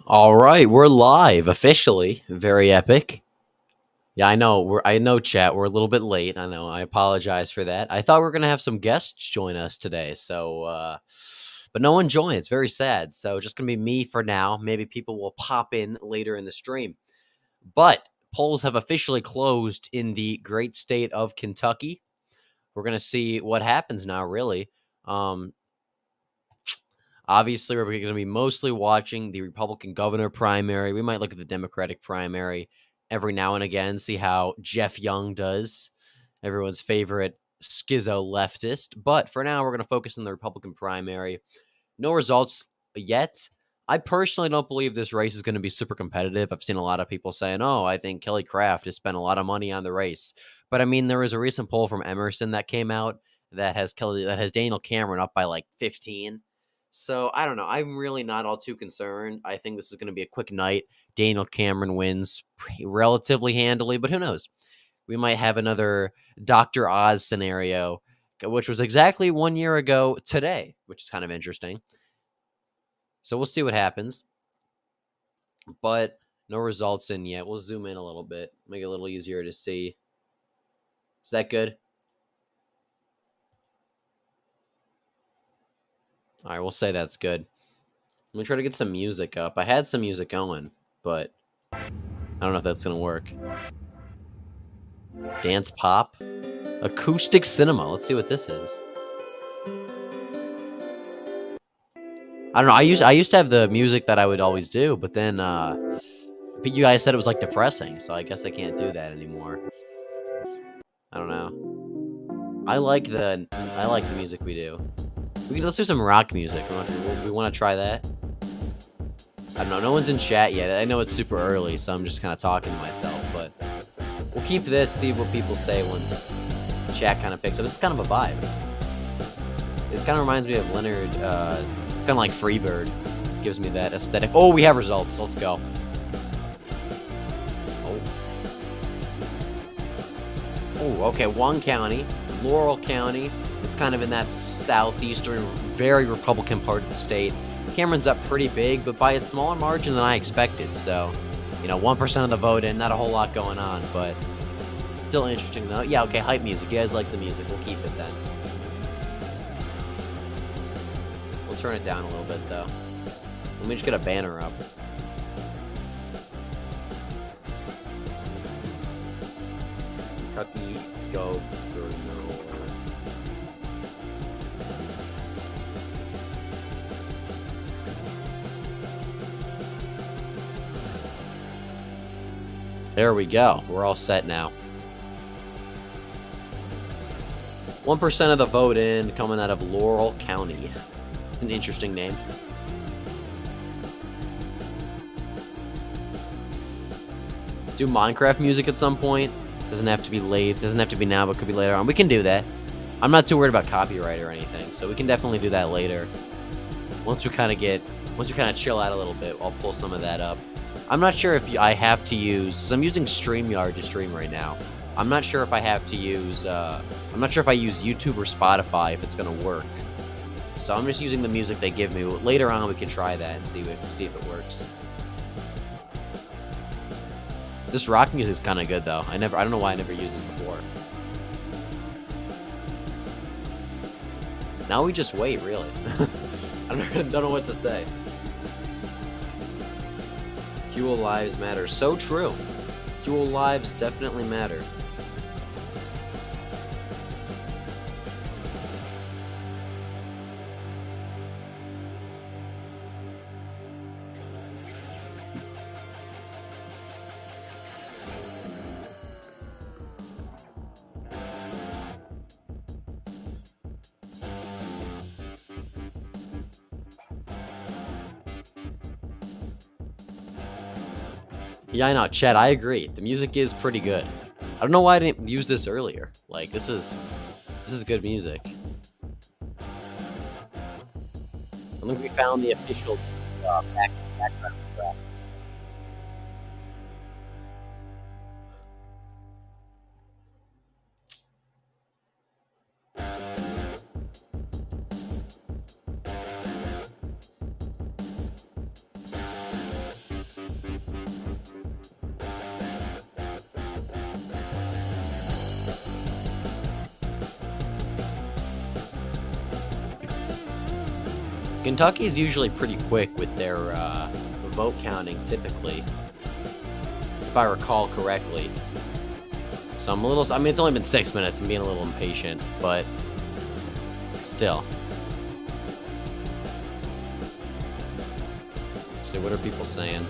All right, we're live officially. Very epic. Yeah, I know. I know, chat. We're a little bit late. I know. I apologize for that. I thought we were gonna have some guests join us today. But no one joined. It's very sad. So just gonna be me for now. Maybe people will pop in later in the stream. But polls have officially closed in the great state of Kentucky. We're gonna see what happens now. Really. Um, Obviously, we're going to be mostly watching the Republican governor primary. We might look at the Democratic primary every now and again, see how Jeff Young does, everyone's favorite schizo leftist. But for now, we're going to focus on the Republican primary. No results yet. I personally don't believe this race is going to be super competitive. I've seen a lot of people saying, "Oh, I think Kelly Craft has spent a lot of money on the race." But I mean, there was a recent poll from Emerson that came out that has Daniel Cameron up by like 15. So I don't know. I'm really not all too concerned. I think this is going to be a quick night. Daniel Cameron wins relatively handily, but who knows? We might have another Dr. Oz scenario, which was exactly 1 year ago today, which is kind of interesting. So we'll see what happens. But no results in yet. We'll zoom in a little bit, make it a little easier to see. Is that good? All right, we'll say that's good. Let me try to get some music up. I had some music going, but I don't know if that's going to work. Dance pop? Acoustic cinema. Let's see what this is. I don't know. I used to have the music that I would always do, but then you guys said it was like depressing, so I guess I can't do that anymore. I don't know. I like the music we do. Let's do some rock music. We want to try that. I don't know. No one's in chat yet. I know it's super early, so I'm just kind of talking to myself. But we'll keep this. See what people say once chat kind of picks up. This is kind of a vibe. It kind of reminds me of Leonard. It's kind of like Freebird. Gives me that aesthetic. Oh, we have results. Let's go. Oh, okay. One county, Laurel County. It's kind of in that southeastern, very Republican part of the state. Cameron's up pretty big, but by a smaller margin than I expected. So, 1% of the vote in, not a whole lot going on, but still interesting though. Yeah, okay, hype music. You guys like the music. We'll keep it then. We'll turn it down a little bit though. Let me just get a banner up. Kentucky governor. There we go. We're all set now. 1% of the vote in, coming out of Laurel County. It's an interesting name. Do Minecraft music at some point. Doesn't have to be late. Doesn't have to be now, but could be later on. We can do that. I'm not too worried about copyright or anything, so we can definitely do that later. Once we kind of chill out a little bit, I'll pull some of that up. I'm not sure if I have to use, so I'm using StreamYard to stream right now. I'm not sure if I have to use, I'm not sure if I use YouTube or Spotify if it's going to work. So I'm just using the music they give me. Later on, we can try that and see if it works. This rock music is kind of good though. I don't know why I never used this before. Now we just wait, really. I don't know what to say. Fuel lives matter. So true. Fuel lives definitely matter. Yeah, I know, Chad, I agree. The music is pretty good. I don't know why I didn't use this earlier. Like, this is good music. I think we found the official background track. Kentucky is usually pretty quick with their vote counting, typically, if I recall correctly. So I'm a little. I mean, it's only been 6 minutes. I'm being a little impatient, but still. So what are people saying?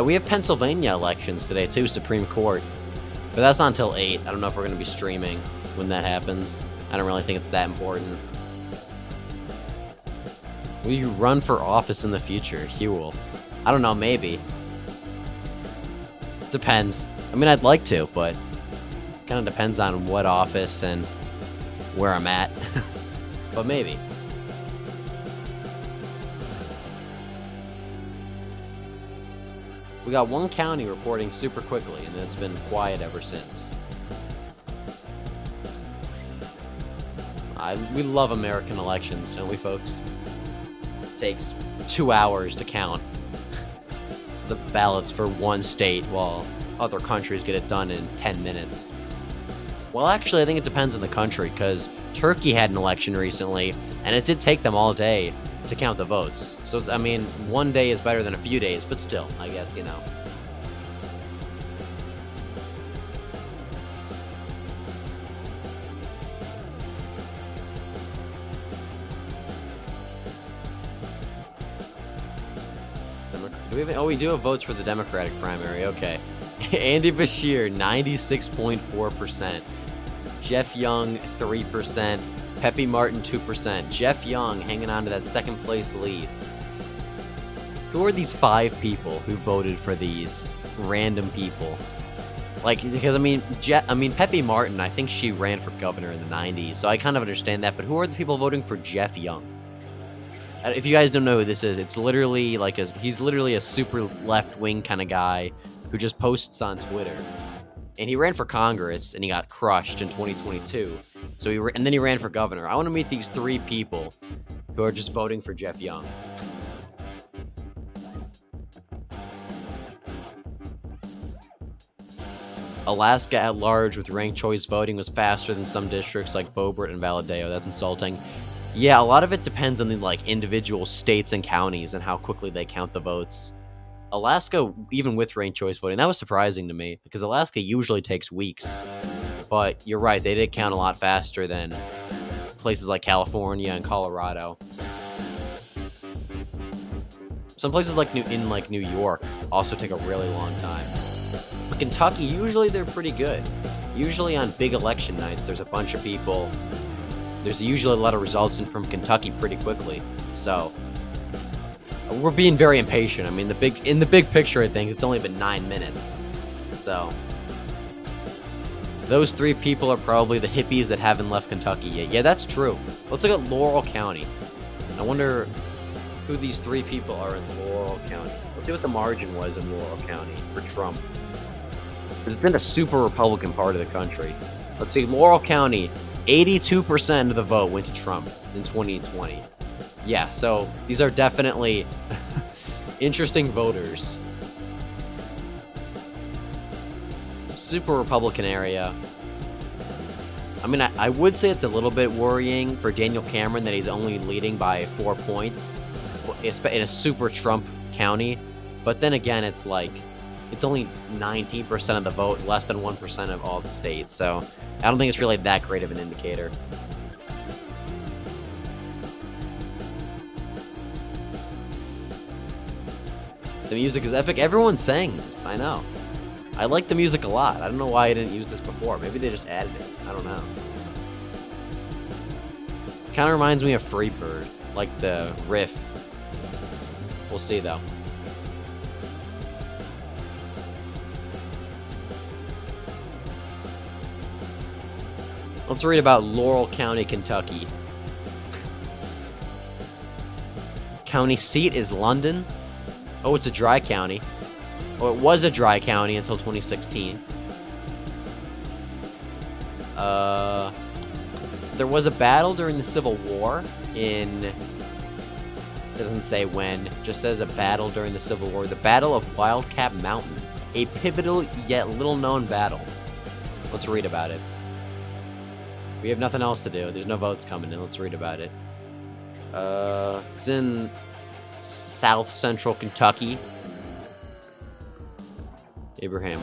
We have Pennsylvania elections today too, Supreme Court. But that's not until 8. I don't know if we're going to be streaming when that happens. I don't really think it's that important. Will you run for office in the future? Huel. I don't know, maybe. Depends. I mean, I'd like to, but kind of depends on what office and where I'm at. But maybe. We got one county reporting super quickly, and it's been quiet ever since. We love American elections, don't we, folks? It takes 2 hours to count the ballots for one state, while other countries get it done in 10 minutes. Well, actually, I think it depends on the country, because Turkey had an election recently, and it did take them all day to count the votes. So, I mean, one day is better than a few days, but still, I guess, you know. We do have votes for the Democratic primary. Okay. Andy Beshear, 96.4%. Jeff Young, 3%. Pepe Martin, 2%. Jeff Young hanging on to that second place lead. Who are these 5 people who voted for these random people? Like, because, I mean, Pepe Martin, I think she ran for governor in the 90s, so I kind of understand that, but who are the people voting for Jeff Young? If you guys don't know who this is, it's literally like he's literally a super left-wing kind of guy who just posts on Twitter. And he ran for Congress, and he got crushed in 2022. So and then he ran for governor. I want to meet these 3 people who are just voting for Jeff Young. Alaska at large with ranked choice voting was faster than some districts like Beaufort and Valadeo. That's insulting. Yeah, a lot of it depends on the individual states and counties and how quickly they count the votes. Alaska, even with ranked choice voting, that was surprising to me because Alaska usually takes weeks. But you're right, they did count a lot faster than places like California and Colorado. Some places like New York also take a really long time. But Kentucky, usually they're pretty good. Usually on big election nights, there's a bunch of people. There's usually a lot of results in from Kentucky pretty quickly. So we're being very impatient. I mean, in the big picture, I think it's only been 9 minutes. So those 3 people are probably the hippies that haven't left Kentucky yet. Yeah, that's true. Let's look at Laurel County. I wonder who these 3 people are in Laurel County. Let's see what the margin was in Laurel County for Trump. Because it's in a super Republican part of the country. Let's see, Laurel County, 82% of the vote went to Trump in 2020. Yeah, so these are definitely interesting voters. Super Republican area. I mean, I would say it's a little bit worrying for Daniel Cameron that he's only leading by 4 points in a super Trump county. But then again, it's only 19% of the vote, less than 1% of all the states. So I don't think it's really that great of an indicator. The music is epic. Everyone's saying this. I know. I like the music a lot. I don't know why I didn't use this before. Maybe they just added it. I don't know. Kind of reminds me of Freebird, like the riff. We'll see, though. Let's read about Laurel County, Kentucky. County seat is London. Oh, it's a dry county. Oh, it was a dry county until 2016. There was a battle during the Civil War in... It doesn't say when. It just says a battle during the Civil War. The Battle of Wildcat Mountain. A pivotal yet little-known battle. Let's read about it. We have nothing else to do. There's no votes coming in. Let's read about it. It's in South Central Kentucky. Abraham.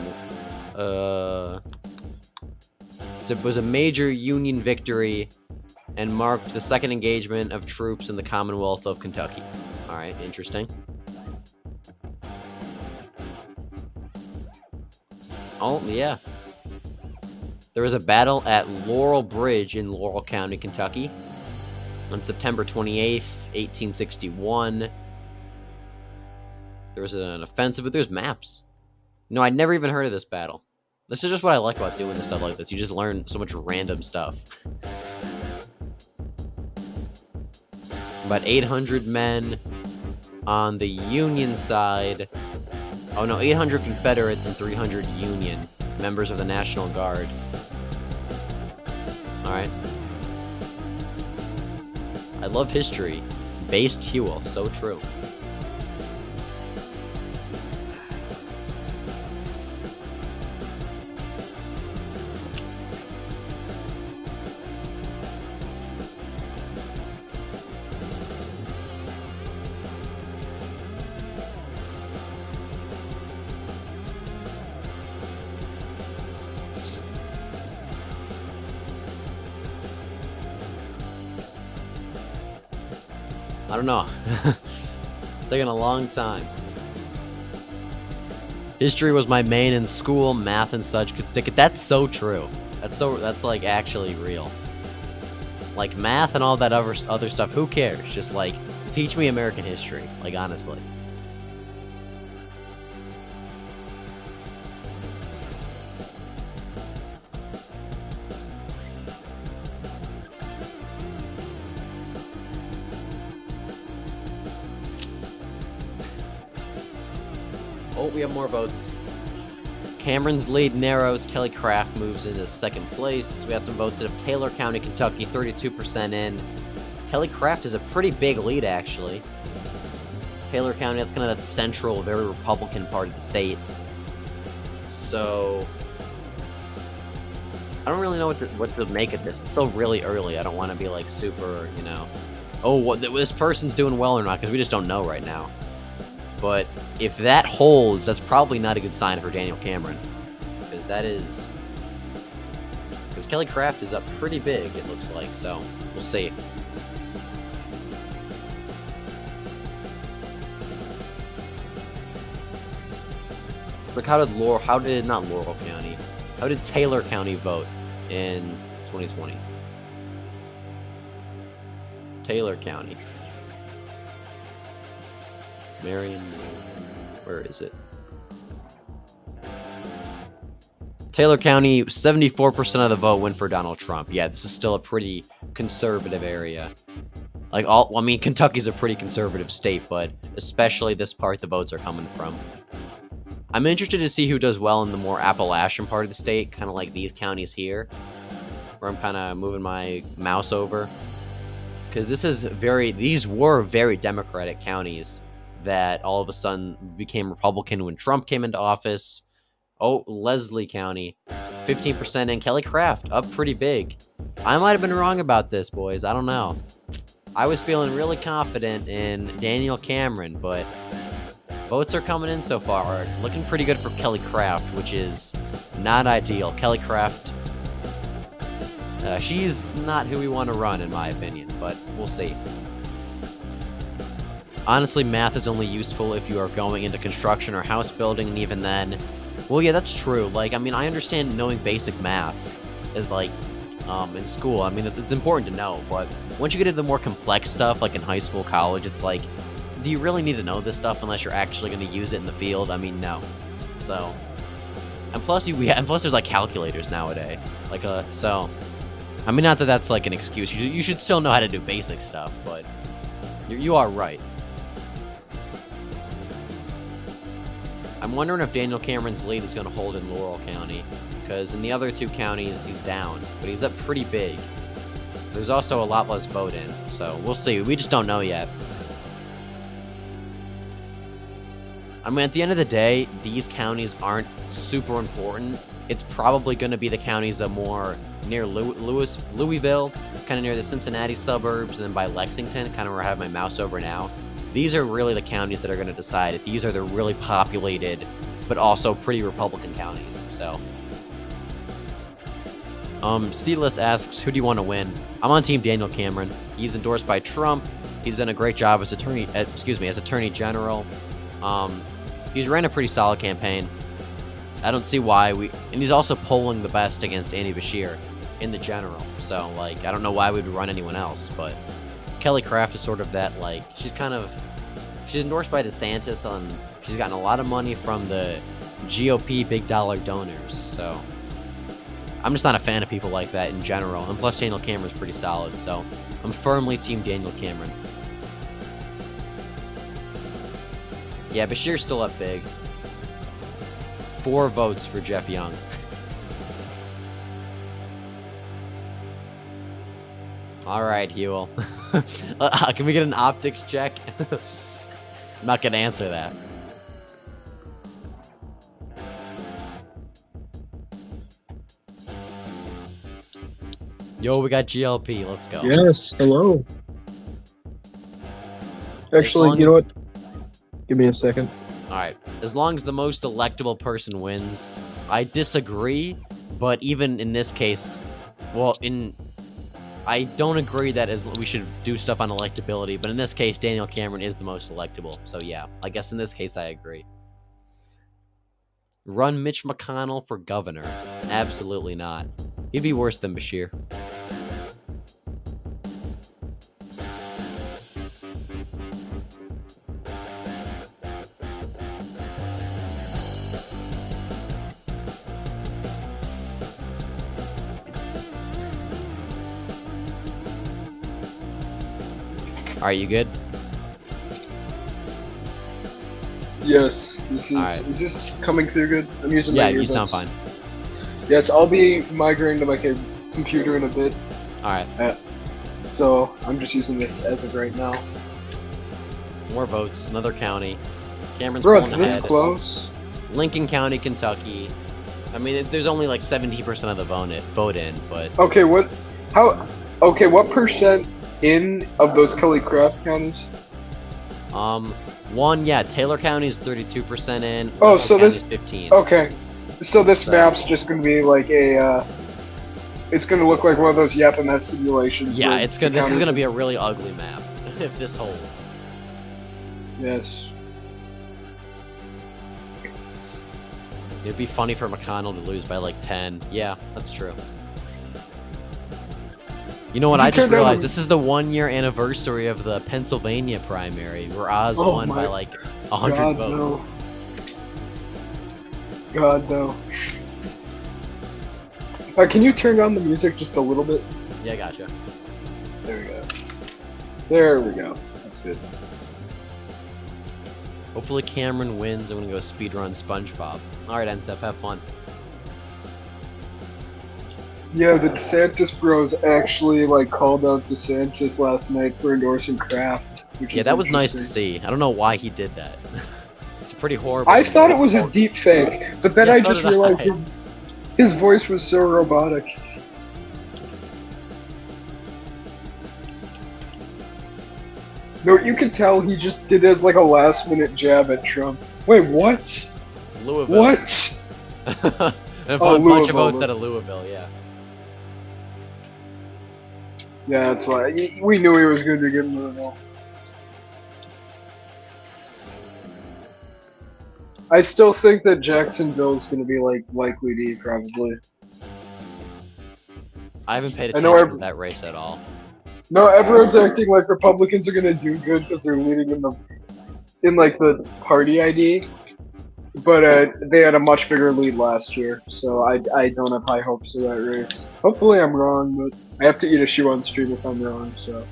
It was a major Union victory and marked the second engagement of troops in the Commonwealth of Kentucky. All right, interesting. Oh, yeah. There was a battle at Laurel Bridge in Laurel County, Kentucky on September 28th, 1861. There was an offensive, but there's maps. No, I'd never even heard of this battle. This is just what I like about doing stuff like this. You just learn so much random stuff. About 800 men on the Union side. Oh no, 800 Confederates and 300 Union members of the National Guard. Alright. I love history. Based Huel, so true. I don't know. Taking a long time. History was my main in school, math and such could stick it. That's so true. That's like actually real. Like math and all that other stuff, who cares? Just like teach me American history, like honestly. Oh, we have more votes. Cameron's lead narrows. Kelly Craft moves into second place. We had some votes out of Taylor County, Kentucky, 32% in. Kelly Craft is a pretty big lead, actually. Taylor County, that's kind of that central, very Republican part of the state. So, I don't really know what to make of this. It's still really early. I don't want to be like super, you know, oh, what this person's doing well or not, because we just don't know right now. But if that holds, that's probably not a good sign for Daniel Cameron. Because that is... Because Kelly Craft is up pretty big, it looks like, so we'll see. Like, how did Taylor County vote in 2020? Taylor County. Marion, where is it? Taylor County, 74% of the vote went for Donald Trump. Yeah, this is still a pretty conservative area. Like, I mean, Kentucky's a pretty conservative state, but especially this part the votes are coming from. I'm interested to see who does well in the more Appalachian part of the state, kind of like these counties here, where I'm kind of moving my mouse over. Because these were very Democratic counties that all of a sudden became Republican when Trump came into office. Oh, Leslie County, 15% in. Kelly Craft, up pretty big. I might have been wrong about this, boys. I don't know. I was feeling really confident in Daniel Cameron, but votes are coming in so far. Looking pretty good for Kelly Craft, which is not ideal. Kelly Craft, she's not who we want to run, in my opinion, but we'll see. Honestly, math is only useful if you are going into construction or house building, and even then... Well, yeah, that's true. Like, I mean, I understand knowing basic math is, like, in school. I mean, it's important to know, but once you get into the more complex stuff, like in high school, college, it's like, do you really need to know this stuff unless you're actually going to use it in the field? I mean, no. So... And plus, there's, like, calculators nowadays. Like, so... I mean, not that that's, like, an excuse. You should still know how to do basic stuff, but... You are right. I'm wondering if Daniel Cameron's lead is going to hold in Laurel County, because in the other two counties, he's down, but he's up pretty big. There's also a lot less vote in, so we'll see. We just don't know yet. I mean, at the end of the day, these counties aren't super important it's probably going to be the counties that are more near Louisville, kind of near the Cincinnati suburbs, and then by Lexington, kind of where I have my mouse over now. These are really the counties that are going to decide if these are the really populated, but also pretty Republican counties. So, Seedless asks, who do you want to win? I'm on Team Daniel Cameron. He's endorsed by Trump. He's done a great job as Attorney General. He's ran a pretty solid campaign. I don't see why and he's also polling the best against Andy Beshear in the general. So, like, I don't know why we'd run anyone else, but Kelly Craft is sort of that, like, she's endorsed by DeSantis, and she's gotten a lot of money from the GOP big dollar donors. So, I'm just not a fan of people like that in general. And plus, Daniel Cameron's pretty solid, so I'm firmly Team Daniel Cameron. Yeah, Beshear's still up big. 4 votes for Jeff Young. All right, Huel. Can we get an optics check? I'm not going to answer that. Yo, we got GLP. Let's go. Yes, hello. Actually, you know what? Give me a second. All right. As long as the most electable person wins. I disagree, but even in this case, I don't agree that we should do stuff on electability, but in this case, Daniel Cameron is the most electable. So yeah, I guess in this case, I agree. Run Mitch McConnell for governor. Absolutely not. He'd be worse than Beshear. Are you good? Yes, this is. Right. Is this coming through good? I'm using my earbuds. Yeah, you sound fine. Yes, I'll be migrating to my computer in a bit. All right. So I'm just using this as of right now. More votes. Another county. Cameron's Bro, it's pulling this ahead. Close. Lincoln County, Kentucky. I mean, there's only like 70% of the vote in, but Okay, what percent in of those Kelly Craft counties? Taylor County is 32% in. Oh, Russell so County's this 15. Okay, so this map's just gonna be like a. It's gonna look like one of those YAPMS simulations. Yeah, it's good. This is gonna be a really ugly map if this holds. Yes. It'd be funny for McConnell to lose by like 10. Yeah, that's true. You know what? I just realized this is the 1-year anniversary of the Pennsylvania primary, where Oz won by like 100 votes. No. God, no. Can you turn down the music just a little bit? Yeah, gotcha. There we go. There we go. That's good. Hopefully Cameron wins. I'm gonna go speedrun SpongeBob. Alright, NSEP, have fun. Yeah, the DeSantis bros actually called out DeSantis last night for endorsing Kraft. Yeah, that was nice to see. I don't know why he did that. It's pretty horrible. I thought it was a deep fake, but then I just realized his voice was so robotic. No, you could tell he just did it as a last-minute jab at Trump. Wait, what? Louisville. What? A bunch of votes out of Louisville, yeah. Yeah, that's why. We knew he was going to get Louisville. I still think that Jacksonville's going to be likely D probably. I haven't paid attention to that race at all. No, everyone's acting like Republicans are going to do good because they're leading in the party ID. But they had a much bigger lead last year, so I don't have high hopes of that race. Hopefully I'm wrong, but I have to eat a shoe on stream if I'm wrong, so.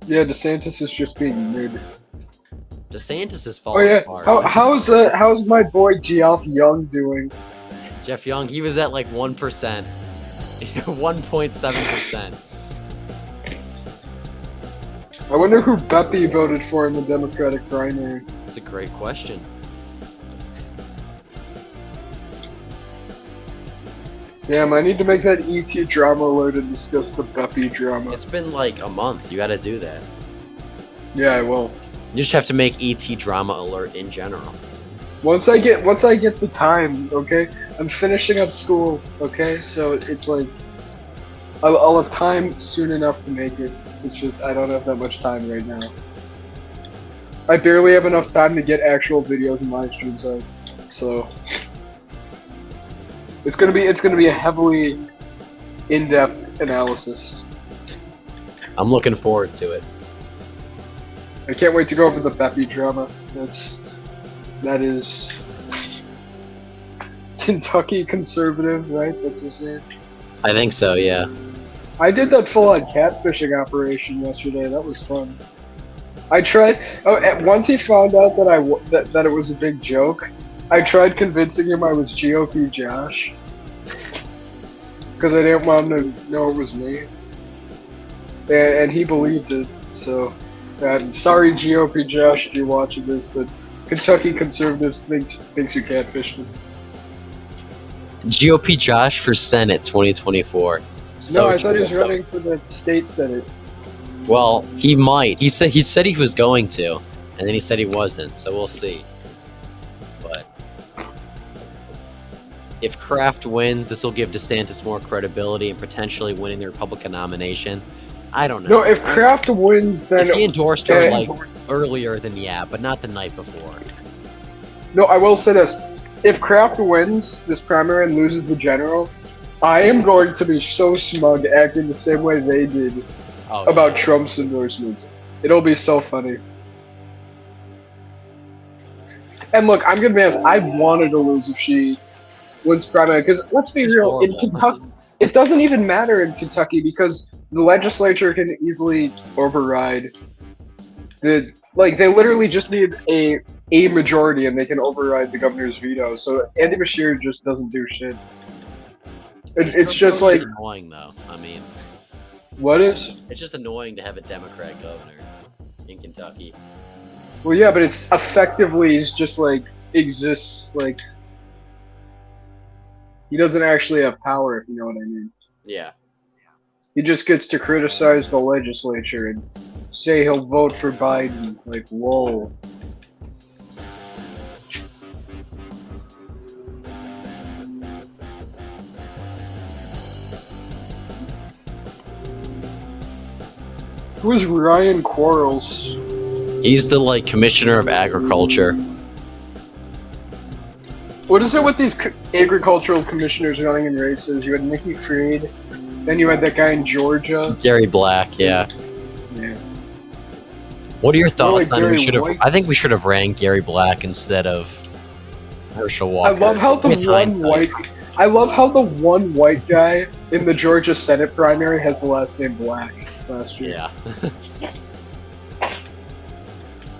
Yeah, DeSantis is just being mid. DeSantis is falling apart. How's my boy Geoff Young doing? Jeff Young, he was at 1%. 1.7%. I wonder who Beppe voted for in the Democratic primary. That's a great question. Damn, I need to make that ET drama alert and discuss the Beppe drama. It's been like a month. You got to do that. Yeah, I will. You just have to make ET drama alert in general. Once I get the time, okay? I'm finishing up school, okay? So it's like I'll have time soon enough to make it. It's just I don't have that much time right now. I barely have enough time to get actual videos and live streams out. So it's gonna be a heavily in-depth analysis. I'm looking forward to it. I can't wait to go over the Beppe drama. That is Kentucky conservative, right? That's his name. I think so, yeah. I did that full-on catfishing operation yesterday. That was fun. I tried. Once he found out that that it was a big joke, I tried convincing him I was GOP Josh because I didn't want him to know it was me, and he believed it. So, sorry GOP Josh if you're watching this, but Kentucky conservatives thinks you catfished him. GOP Josh for Senate 2024. So no, I thought he was running for the state senate. Well, he might. He said he was going to, and then he said he wasn't. So we'll see. But if Kraft wins, this will give DeSantis more credibility and potentially winning the Republican nomination. I don't know. No, if Kraft wins, then if he endorsed her like earlier, then yeah, but not the night before. No, I will say this: if Kraft wins this primary and loses the general, I am going to be so smug, acting the same way they did about Trump's endorsements. It'll be so funny. And look, I'm gonna be honest. I want her to lose if she wins primary, because let's be real, in Kentucky, it doesn't even matter in Kentucky because the legislature can easily override the. Like, they literally just need a majority, and they can override the governor's veto. So Andy Beshear just doesn't do shit. It's just like annoying, though. I mean, what is? It's just annoying to have a Democrat governor in Kentucky. Well, yeah, but it's effectively just like exists like he doesn't actually have power, if you know what I mean. Yeah. He just gets to criticize the legislature and say he'll vote for Biden. Like, whoa. Who's Ryan Quarles? He's the, like, commissioner of agriculture. What is it with these agricultural commissioners running in races? You had Nikki Fried, then you had that guy in Georgia. Gary Black, yeah. Yeah. What are your thoughts like on Gary I think we should have ran Gary Black instead of Herschel Walker. I love how the one white guy in the Georgia Senate primary has the last name Black last year. Yeah.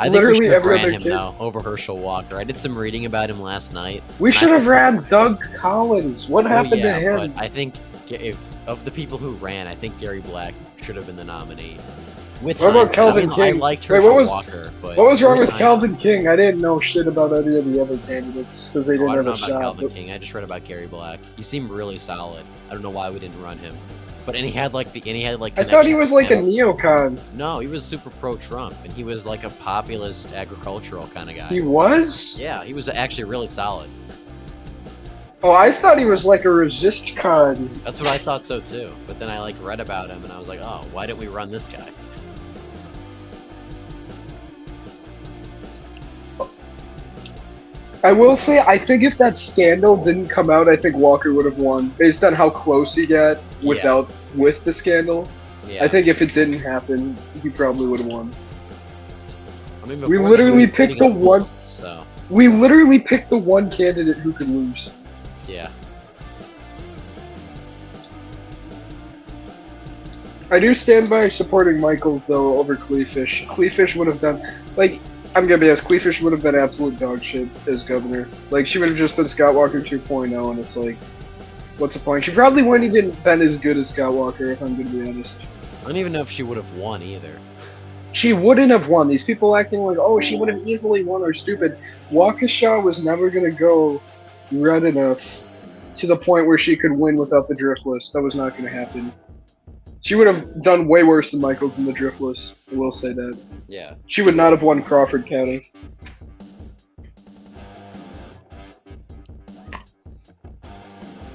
I think Literally we should have every ran other him kid. though over Herschel Walker. I did some reading about him last night. We should have ran Doug Collins. What happened to him? But I think if of the people who ran, I think Gary Black should have been the nominee. With What about Calvin King? I liked Herschel Wait, Walker, but what was wrong with hindsight- Calvin King? I didn't know shit about any of the other candidates because they Oh, I didn't don't know have a about shot. Calvin but- King. I just read about Gary Black. He seemed really solid. I don't know why we didn't run him. But and he had like I thought he connections was with like a him. neocon. No, he was super pro-Trump, and he was like a populist agricultural kind of guy. He was? Yeah, he was actually really solid. Oh, I thought he was like a resist con. That's what I thought so too. But then I like read about him, and I was like, oh, why didn't we run this guy? I will say, I think if that scandal didn't come out, I think Walker would have won, based on how close he got with the scandal. Yeah. I think if it didn't happen, he probably would have won. I mean, we before literally he was picked leading the a poll, one- So We literally picked the one candidate who could lose. yeah. I do stand by supporting Michaels, though, over Cleefish. Cleefish would have done, like, I'm gonna be honest, Cleefish would have been absolute dog shit as governor. Like, she would have just been Scott Walker 2.0, and it's like, what's the point? She probably wouldn't even been as good as Scott Walker, if I'm gonna be honest. I don't even know if she would have won either. She wouldn't have won. These people acting like, oh, she would have easily won are stupid. Waukesha was never going to go red enough to the point where she could win without the driftless. That was not going to happen. She would have done way worse than Michaels in the driftless. I will say that. Yeah. She would not have won Crawford County.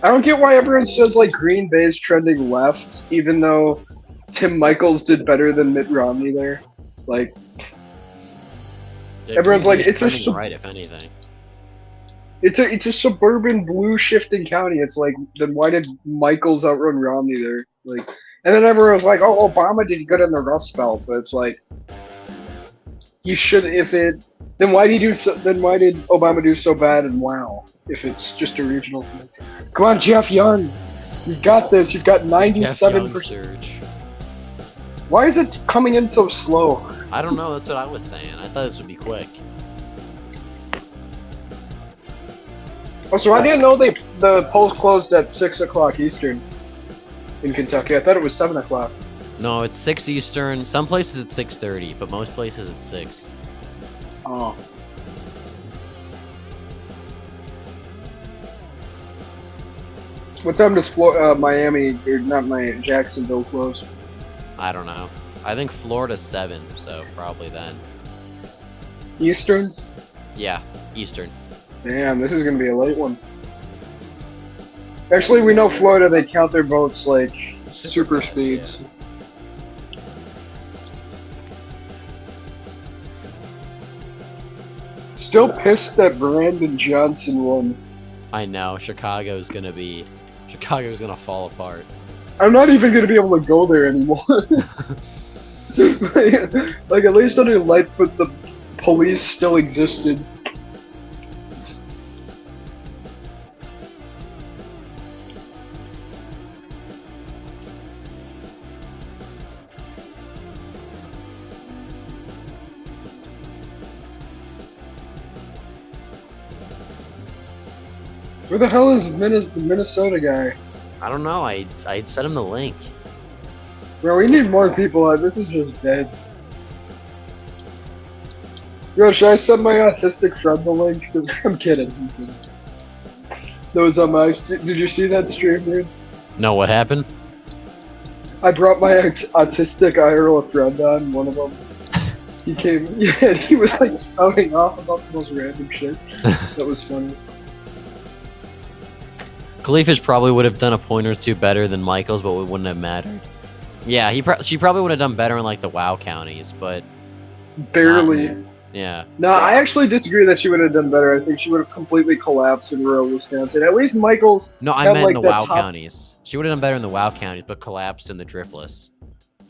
I don't get why everyone says like Green Bay's trending left, even though Tim Michaels did better than Mitt Romney there. Like, Yeah, everyone's Green like, Bay's it's a trending right, if anything. it's a suburban blue shifting county. It's like, then why did Michaels outrun Romney there? Like, and then everyone was like, oh, Obama did good in the Rust Belt, but it's like, you should if it. Then why did Obama do so bad in Wow? If it's just a regional thing. Come on, Jeff Young, you got this. You've got 97%. Surge. Why is it coming in so slow? I don't know. That's what I was saying. I thought this would be quick. Also, I didn't know the polls closed at 6 o'clock Eastern in Kentucky. I thought it was 7 o'clock. No, it's 6 Eastern. Some places it's 6:30, but most places it's 6. Oh. What time does Miami, or not Miami, Jacksonville close? I don't know. I think Florida's 7, so probably then. Eastern? Yeah, Eastern. Damn, this is gonna be a late one. Actually, we know Florida, they count their votes like super fast, speeds. yeah. Still pissed that Brandon Johnson won. I know. Chicago's gonna fall apart. I'm not even gonna be able to go there anymore. like at least under Lightfoot, the police still existed. Where the hell is the Minnesota guy? I don't know. I'd sent him the link. Bro, we need more people. This is just dead. Yo, should I send my autistic friend the link? I'm kidding. That was on my. Did you see that stream, dude? No, what happened? I brought my autistic IRL friend on. One of them. He came. Yeah, he was like spouting off about the most random shit. That was funny. Khalifish probably would have done a point or two better than Michaels, but it wouldn't have mattered. Yeah, she probably would have done better in like the WoW counties, but barely. Yeah. No, I actually disagree that she would have done better. I think she would have completely collapsed in rural Wisconsin. At least Michaels. No, I meant in the WoW counties. She would have done better in the WoW counties, but collapsed in the Driftless.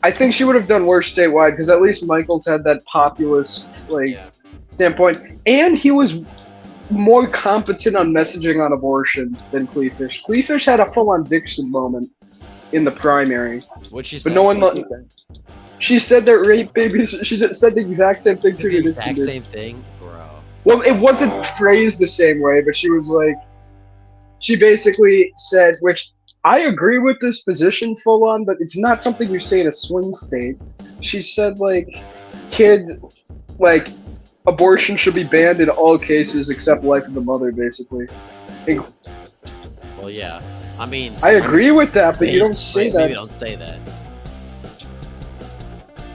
I think she would have done worse statewide because at least Michaels had that populist standpoint, and he was more competent on messaging on abortion than Kleefish. Kleefish had a full-on Dixon moment in the primary. What'd she say? But no one. She said that rape babies. She said the exact same thing to the exact same thing, bro. Well, it wasn't phrased the same way, but she was like, she basically said, which I agree with this position full-on, but it's not something you say in a swing state. She said like, abortion should be banned in all cases except life of the mother, basically. Well, yeah. I mean, I agree with that, but you don't say that. Maybe don't say that.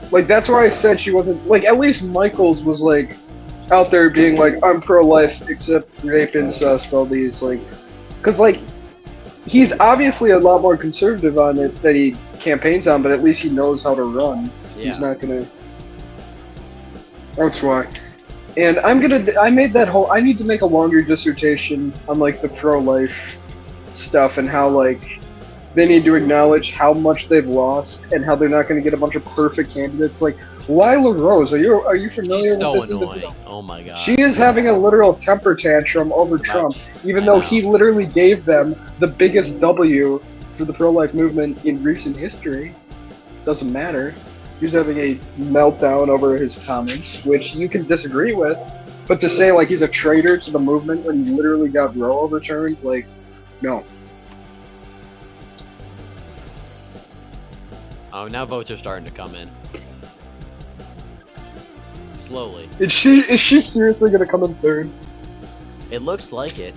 Like, that's why I said she wasn't, like, at least Michaels was, like, out there being like, I'm pro-life, except rape, incest, all these, like, because, like, he's obviously a lot more conservative on it that he campaigns on, but at least he knows how to run. Yeah. He's not gonna. That's why. And I made that whole, I need to make a longer dissertation on, like, the pro-life stuff and how, like, they need to acknowledge how much they've lost and how they're not going to get a bunch of perfect candidates. Like, Lila Rose, are you familiar She's with this? so annoying. Oh my god. She is having a literal temper tantrum over Trump, even though he literally gave them the biggest W for the pro-life movement in recent history. Doesn't matter. He's having a meltdown over his comments, which you can disagree with, but to say like he's a traitor to the movement when he literally got Roe overturned, like, no. Oh, now votes are starting to come in. slowly. Is she seriously gonna come in third? It looks like it.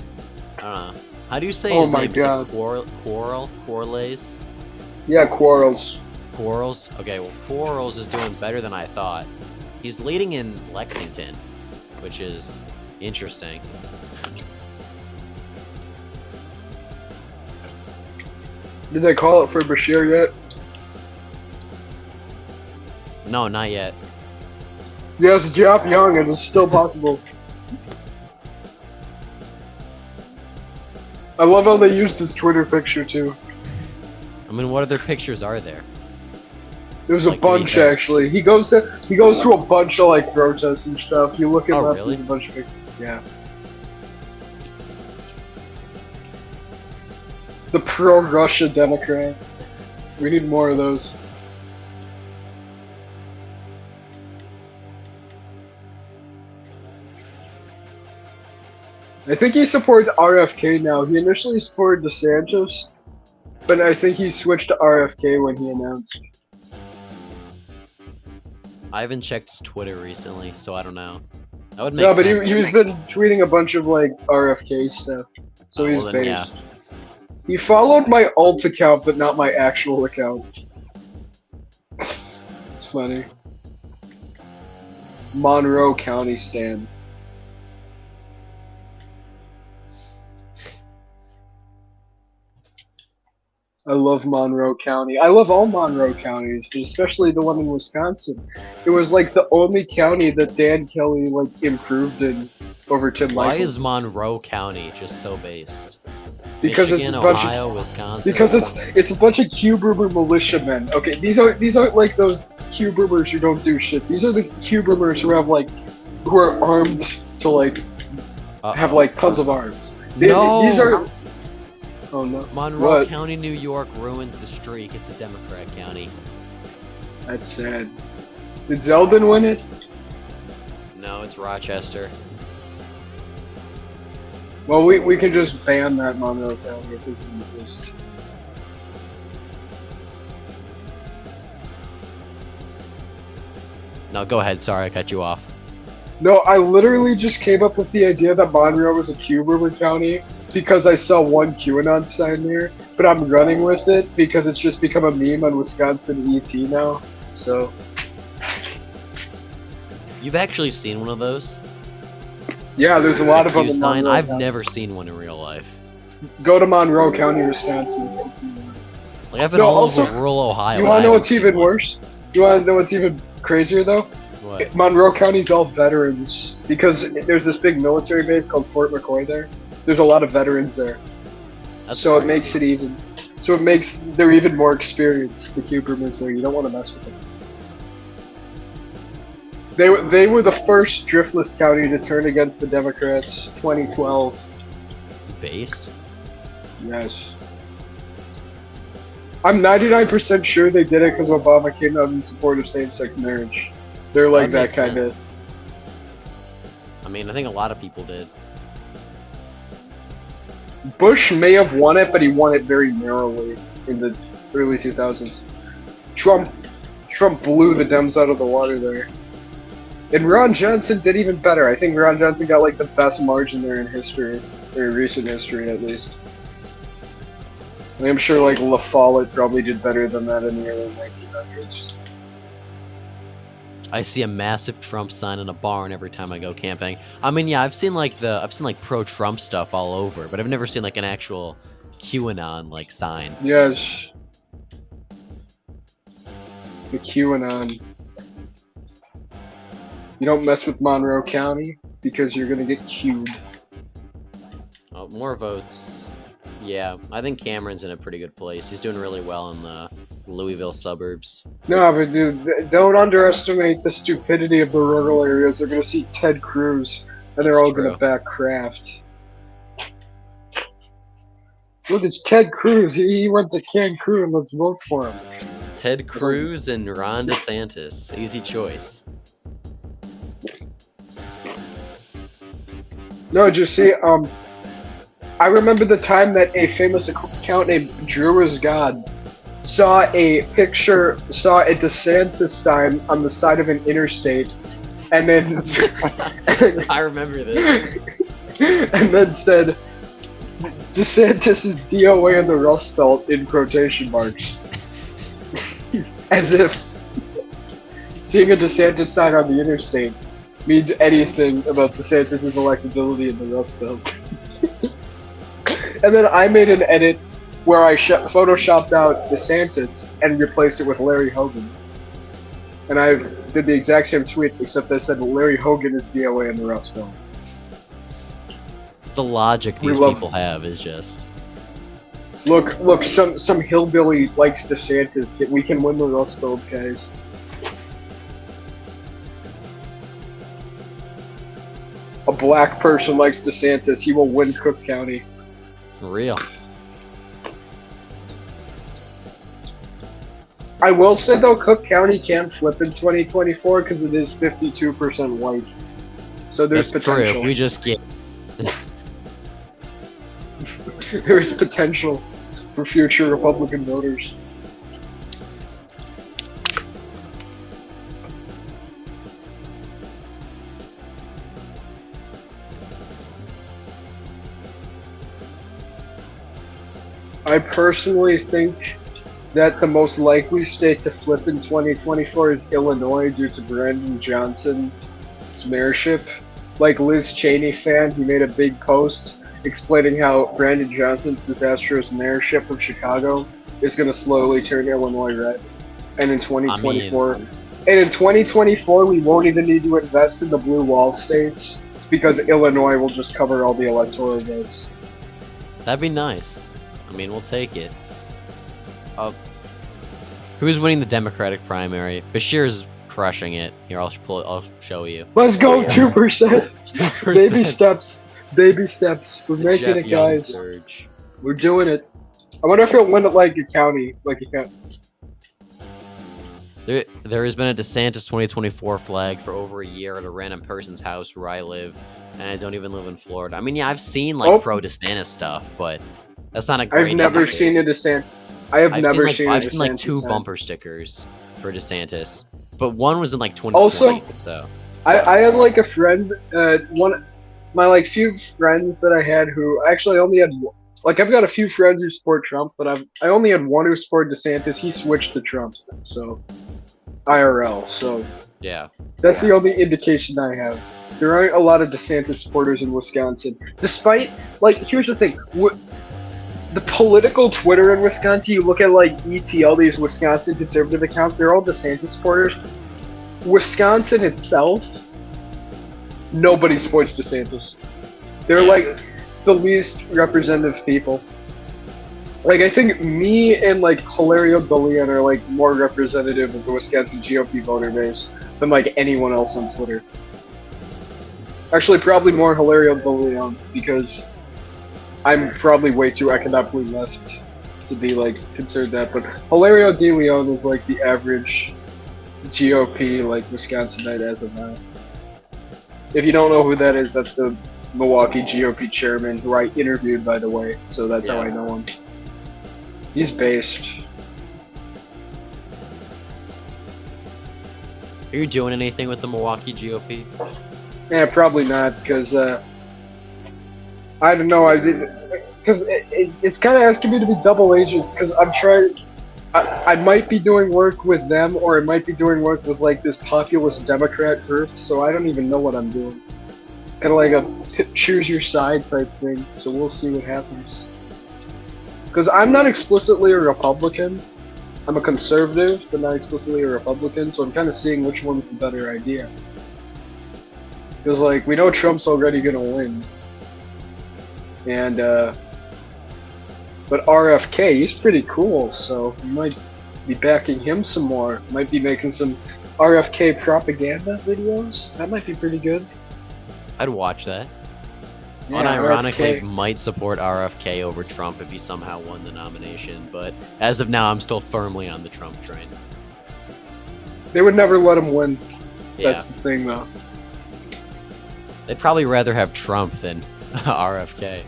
I don't know. How do you say Oh his my name? God. Is it Quarles? Yeah, Quarles. Quarles? Okay, well, Quarles is doing better than I thought. He's leading in Lexington, which is interesting. Did they call it for Bashir yet? No, not yet. Yes, Jeff Young, and it's still possible. I love how they used his Twitter picture too. I mean, what other pictures are there? There's Like, a bunch actually. He goes to a bunch of like protests and stuff. You look at left, really? there's a bunch of pictures. Yeah. The pro-Russia Democrat. We need more of those. I think he supports RFK now. He initially supported DeSantis, but I think he switched to RFK when he announced. I haven't checked his Twitter recently, so I don't know. That would make No, but sense. he's been tweeting a bunch of like RFK stuff, so Oh, he's well then, based. He followed my alt account, but not my actual account. It's funny. Monroe County Stan. I love Monroe County. I love all Monroe counties, but especially the one in Wisconsin. It was like the only county that Dan Kelly like improved in over Tim Why Michaels. is Monroe County just so based? Because Michigan, it's a bunch Ohio, of, Wisconsin. because it's a bunch of Q-Boomer militiamen. Okay, these aren't like those Q-Boomers who don't do shit. These are the Q-Boomers who are armed to like have like tons of arms. No! These are. Oh no. Monroe What? County, New York ruins the streak. It's a Democrat county. That's sad. Did Zeldin win it? No, it's Rochester. Well, we can just ban that Monroe County if it doesn't exist. No, go ahead. Sorry, I cut you off. No, I literally just came up with the idea that Monroe was a Q-Boomer county because I saw one QAnon sign there, but I'm running with it because it's just become a meme on Wisconsin ET now. So You've actually seen one of those? yeah, there's a lot of them Q in sign? Monroe I've County. never seen one in real life. Go to Monroe County, Wisconsin. You can see one. Like, I've been No, all also, over rural Ohio. You and want I to know haven't what's seen even one. worse? You want to know what's even crazier though? What? Monroe County's all veterans because there's this big military base called Fort McCoy there. There's a lot of veterans there, That's so it great. makes it even. So it makes they're even more experienced. The Q-Boomers there, you don't want to mess with them. They were the first driftless county to turn against the Democrats. 2012. Based? Yes. I'm 99% sure they did it because Obama came out in support of same-sex marriage. They're like That that makes kind of. sense. I mean, I think a lot of people did. Bush may have won it, but he won it very narrowly in the early 2000s. Trump blew the Dems out of the water there. And Ron Johnson did even better. I think Ron Johnson got like the best margin there in history, or recent history at least. I'm sure like La Follette probably did better than that in the early 1900s. I see a massive Trump sign in a barn every time I go camping. I mean, yeah, I've seen like pro-Trump stuff all over, but I've never seen like an actual QAnon like sign. Yes. The QAnon. You don't mess with Monroe County because you're gonna get queued. Oh, more votes. Yeah, I think Cameron's in a pretty good place. He's doing really well in the Louisville suburbs. No, but dude, don't underestimate the stupidity of the rural areas. They're gonna see Ted Cruz, and they're That's all true. gonna back Kraft. Look, it's Ted Cruz. He went to Cancun. Let's vote for him. Ted Cruz and Ron DeSantis. Easy choice. No, did you see? I remember the time that a famous account named Drew is God saw a DeSantis sign on the side of an interstate, and then I remember this. and then said DeSantis is DOA in the Rust Belt in quotation marks. As if seeing a DeSantis sign on the interstate means anything about DeSantis' electability in the Rust Belt. And then I made an edit where I photoshopped out DeSantis and replaced it with Larry Hogan. And I did the exact same tweet, except I said Larry Hogan is DOA in the Rust Belt. The logic these people have is just... Look, some hillbilly likes DeSantis, that we can win the Rust Belt, guys. A black person likes DeSantis, he will win Cook County. Real. I will say though, Cook County can flip in 2024 because it is 52% white. So there's That's potential. true. If we just get... There's potential for future Republican voters. I personally think that the most likely state to flip in 2024 is Illinois due to Brandon Johnson's mayorship. Like Liz Cheney fan, he made a big post explaining how Brandon Johnson's disastrous mayorship of Chicago is going to slowly turn Illinois red. And in 2024, we won't even need to invest in the blue wall states because Illinois will just cover all the electoral votes. That'd be nice. I mean, we'll take it. Who's winning the Democratic primary? Bashir's crushing it. Here, I'll show you. Let's go, 2%. 2%. Baby steps. Baby steps. We're making Jeff it, guys. Surge. We're doing it. I wonder if it'll win it like a county. There has been a DeSantis 2024 flag for over a year at a random person's house where I live, and I don't even live in Florida. I mean, yeah, I've seen like pro-DeSantis stuff, but that's not a great. I've never seen a DeSantis. I've never seen like two sign. bumper stickers for DeSantis, but one was in like 2020. Also, so I had like a friend, my few friends that I had who actually only had like I've got a few friends who support Trump, but I only had one who supported DeSantis. He switched to Trump, so IRL. So yeah, that's the only indication I have. There aren't a lot of DeSantis supporters in Wisconsin, despite here's the thing. The political Twitter in Wisconsin, you look at all these Wisconsin conservative accounts, they're all DeSantis supporters. Wisconsin itself, nobody supports DeSantis. They're the least representative people. I think me and Hilario DeLeon are more representative of the Wisconsin GOP voter base than anyone else on Twitter. Actually, probably more Hilario DeLeon because I'm probably way too economically left to be considered that, but Hilario DeLeon is the average GOP Wisconsinite as of now. If you don't know who that is, that's the Milwaukee GOP chairman who I interviewed, by the way, so that's how I know him. He's based. Are you doing anything with the Milwaukee GOP? Yeah, probably not, because I don't know. Because it's kind of asking me to be double agents. Because I'm trying. I might be doing work with them, or I might be doing work with this populist Democrat group. So I don't even know what I'm doing. Kind of a choose your side type thing. So we'll see what happens. Because I'm not explicitly a Republican. I'm a conservative, but not explicitly a Republican. So I'm kind of seeing which one's the better idea. Because we know Trump's already gonna win. And, but RFK, he's pretty cool, so we might be backing him some more. Might be making some RFK propaganda videos. That might be pretty good. I'd watch that. Yeah, Unironically, RFK. might support RFK over Trump if he somehow won the nomination, but as of now, I'm still firmly on the Trump train. They would never let him win. Yeah. That's the thing, though. They'd probably rather have Trump than RFK.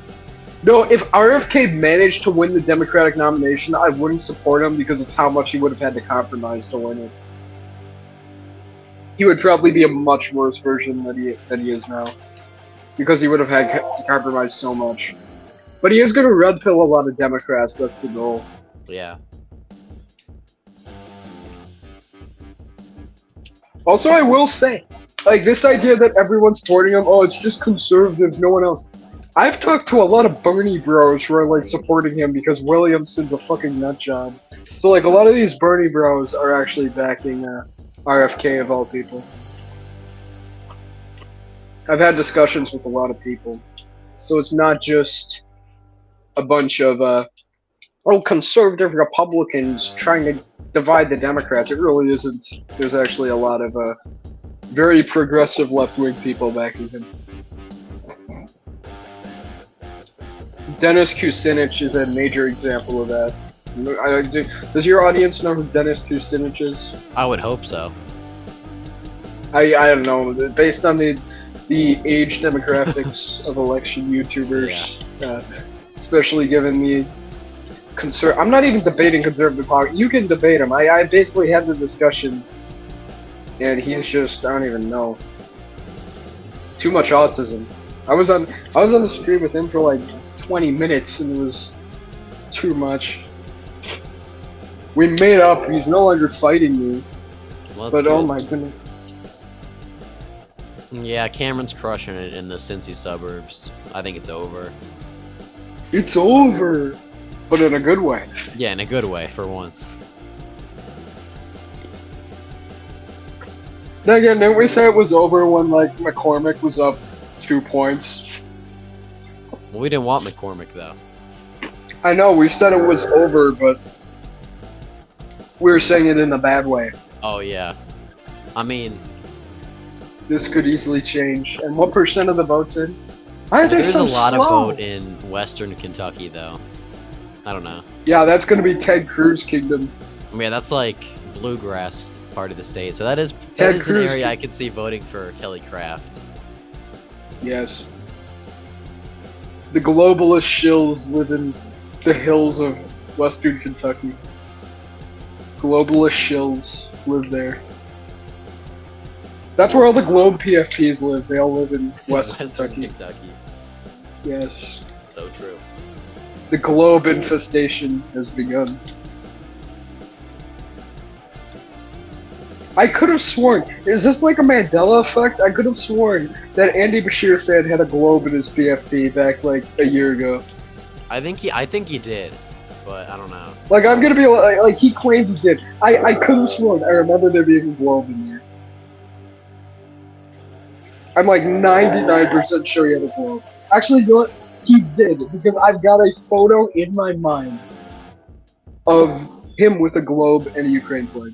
No, if RFK managed to win the Democratic nomination, I wouldn't support him because of how much he would have had to compromise to win it. he would probably be a much worse version than he is now, because he would have had to compromise so much. But he is going to red pill a lot of Democrats. That's the goal. Yeah. Also, I will say, like, this idea that everyone's supporting him, oh, it's just conservatives, no one else. I've talked to a lot of Bernie bros who are, like, supporting him because Williamson's a fucking nutjob. So, like, a lot of these Bernie bros are actually backing RFK, of all people. I've had discussions with a lot of people. So it's not just a bunch of, conservative Republicans trying to divide the Democrats. It really isn't. There's actually a lot of very progressive left-wing people backing him. Dennis Kucinich is a major example of that. Does your audience know who Dennis Kucinich is? I would hope so. I don't know. Based on the age demographics of election YouTubers, especially given the I'm not even debating conservative politics. You can debate him. I basically had the discussion, and he's just, I don't even know. Too much autism. I was on the stream with him for like 20 minutes, and it was too much. We made up. He's no longer fighting me. Well, but good. oh my goodness. Yeah, Cameron's crushing it in the Cincy suburbs. I think it's over. It's over. But in a good way. Yeah, in a good way, for once. Then again, didn't we say it was over when, like, McCormick was up 2 points? Well, we didn't want McCormick, though. I know, we said it was over, but we were saying it in a bad way. Oh, yeah. I mean... This could easily change. And what percent of the votes in? Why are they There's so a lot slow? of vote in western Kentucky, though. I don't know. Yeah, that's gonna be Ted Cruz Kingdom. I mean, that's like bluegrass part of the state, so that is Ted an Cruz. area I could see voting for Kelly Craft. Yes. The globalist shills live in the hills of western Kentucky. Globalist shills live there. That's where all the Globe PFPs live. They all live in Western Kentucky. Yes. So true. The Globe infestation has begun. I could have sworn, is this like a Mandela effect? I could have sworn that Andy Bashir fan had a Globe in his PFP back like a year ago. I think he did, but I don't know. Like, I'm gonna be like he claimed he did. I could have sworn I remember there being a Globe in there. I'm like 99% sure he had a Globe. Actually, you know what? He did, because I've got a photo in my mind of him with a globe and a Ukraine flag.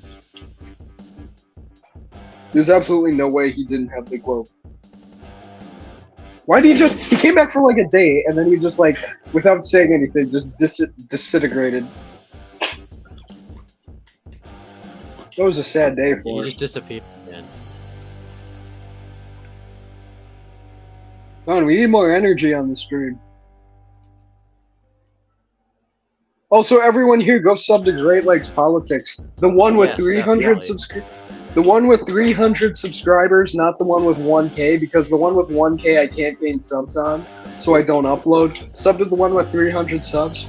There's absolutely no way he didn't have the globe. Why did he came back for like a day, and then he just like, without saying anything, just disintegrated. That was a sad day for He him. just disappeared again. Come on, we need more energy on the stream. Also, everyone here, go sub to Great Lakes Politics. The one with Yes, 300 definitely. The one with 300 subscribers, not the one with 1K, because the one with 1K I can't gain subs on, so I don't upload. Sub to the one with 300 subs.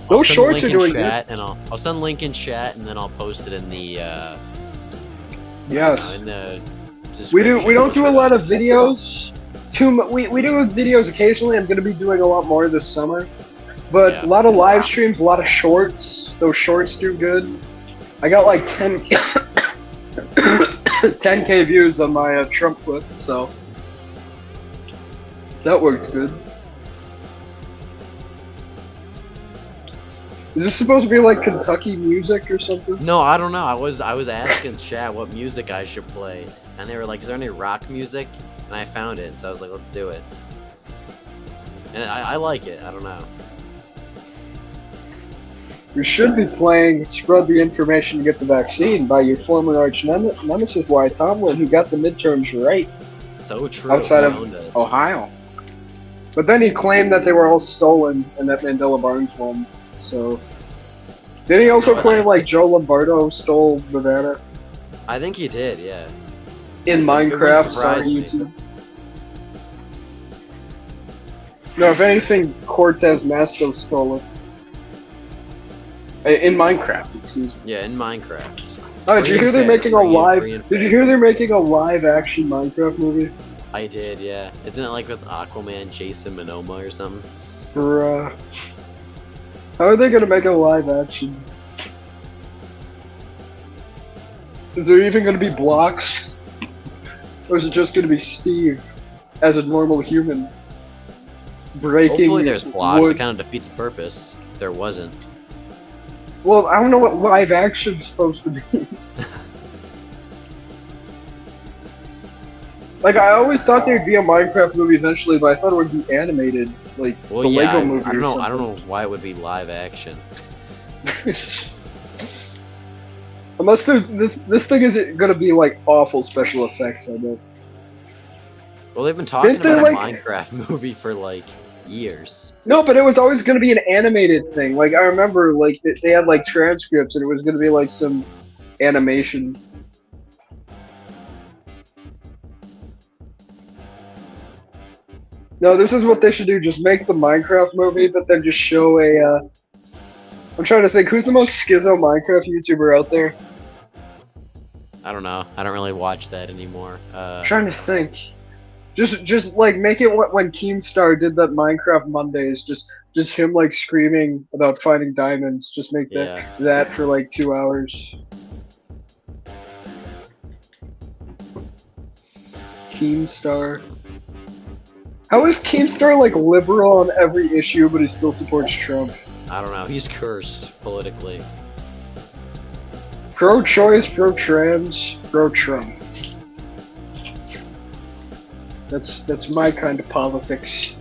I'll Those send shorts the are link in doing good. chat, and I'll send a link in chat, and then I'll post it in the Yes. in the We description. don't do a lot of videos. We do videos occasionally. I'm going to be doing a lot more this summer. But Yeah. a lot of live streams, a lot of shorts. Those shorts do good. I got like 10K views on my Trump clip, so that worked good. Is this supposed to be like Kentucky music or something? No, I don't know. I was asking chat what music I should play, and they were like, "Is there any rock music?" And I found it, so I was like, "Let's do it." And I like it. I don't know. We should be playing Spread the Information to Get the Vaccine by your former arch nemesis, Wyatt Tomlin, who got the midterms right. So true. Outside of Found it. Ohio. But then he claimed that they were all stolen and that Mandela Barnes won. So, did he also claim like Joe Lombardo stole Nevada? I think he did. Yeah. In It wouldn't Minecraft, sorry surprise me. YouTube. No, if anything, Cortez Masto stole it. In Minecraft, excuse me. Yeah, in Minecraft. Oh, did you Free hear and they're fair, making a free live? and Did you fair. hear they're making a live-action Minecraft movie? I did, yeah. Isn't it like with Aquaman, Jason Momoa or something? Bruh. How are they gonna make a live-action? Is there even gonna be blocks? Or is it just gonna be Steve as a normal human? Breaking Hopefully there's blocks. wood. It kind of defeats the purpose if there wasn't. Well, I don't know what live action's supposed to be. Like, I always thought there'd be a Minecraft movie eventually, but I thought it would be animated, like Well, the yeah, Lego movie. I don't know. or I don't know why it would be live action. something. Unless there's this thing isn't gonna be like awful special effects. I bet. Well, they've been talking Didn't they, about a like- Minecraft movie for like years. No, but it was always gonna be an animated thing. Like I remember, like they had like transcripts, and it was gonna be like some animation. No, this is what they should do. Just make the Minecraft movie, but then just show a. I'm trying to think. Who's the most schizo Minecraft YouTuber out there? I don't know. I don't really watch that anymore. I'm trying to think. Just like make it when Keemstar did that Minecraft Mondays. Just him like screaming about finding diamonds. Just make Yeah. that for like 2 hours. Keemstar. How is Keemstar like liberal on every issue, but he still supports Trump? I don't know. He's cursed politically. Pro-choice, pro-trans, pro-Trump. That's my kind of politics.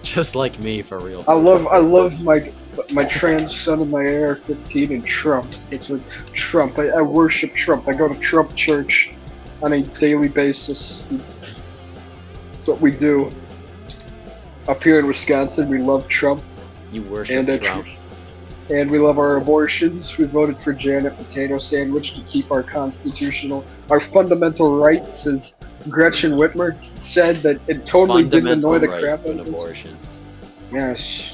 Just like me, for real. I love my trans son and my AR-15 and Trump. It's with Trump. I worship Trump. I go to Trump church on a daily basis. That's what we do. Up here in Wisconsin, we love Trump. You worship And, Trump. And we love our abortions. We voted for Janet Potato Sandwich to keep our fundamental rights, as Gretchen Whitmer said, that it totally didn't annoy the Fundamental crap right to out an of us. abortion. Yes.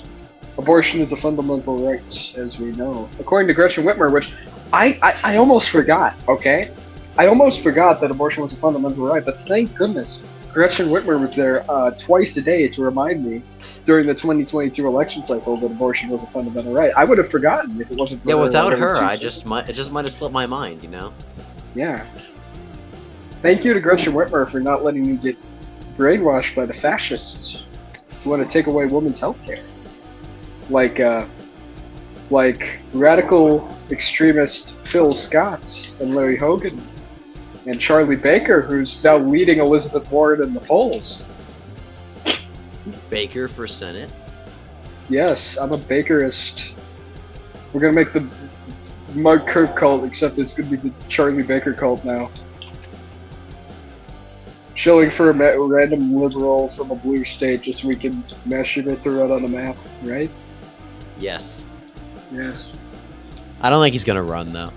Abortion is a fundamental right, as we know. According to Gretchen Whitmer, which I almost forgot, okay? I almost forgot that abortion was a fundamental right, but thank goodness Gretchen Whitmer was there twice a day to remind me during the 2022 election cycle that abortion was a fundamental right. I would have forgotten if it wasn't for Yeah, her without every her, Tuesday. it just might have slipped my mind, you know? Yeah. Thank you to Gretchen Whitmer for not letting me get brainwashed by the fascists who want to take away women's health care. Like radical extremist Phil Scott and Larry Hogan and Charlie Baker, who's now leading Elizabeth Warren in the polls. Baker for Senate. Yes, I'm a Bakerist. We're gonna make the Mark Kirk cult, except it's gonna be the Charlie Baker cult now. Shilling for a random liberal from a blue state just so we can measure it to run on a map, right? Yes. Yes. I don't think he's gonna run though.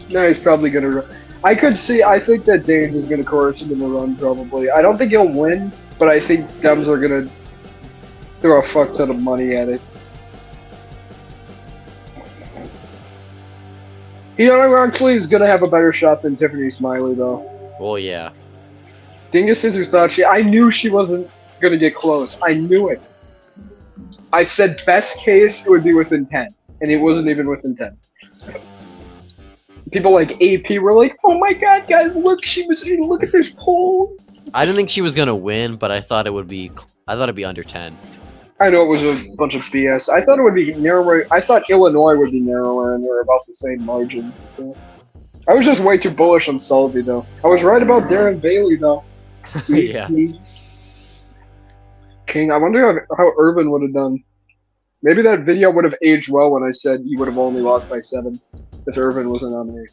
No, he's probably gonna run. I think that Daines is gonna coerce him in the run, probably. I don't think he'll win, but I think Dems are gonna throw a fuck ton of money at it. He actually is gonna have a better shot than Tiffany Smiley, though. Well, yeah. Dingus Scissors thought I knew she wasn't gonna get close. I knew it. I said best case it would be within 10, and it wasn't even within 10. People like AP were like, "Oh my god, guys, look at this poll." I didn't think she was gonna win, but I thought it'd be under 10. I know it was a bunch of BS. I thought it would be narrower. I thought Illinois would be narrower, and they were about the same margin. So I was just way too bullish on Sullivan, though. I was right about Darren Bailey, though. Yeah. King, I wonder how Urban would have done. Maybe that video would have aged well when I said he would have only lost by 7 if Urban wasn't on there.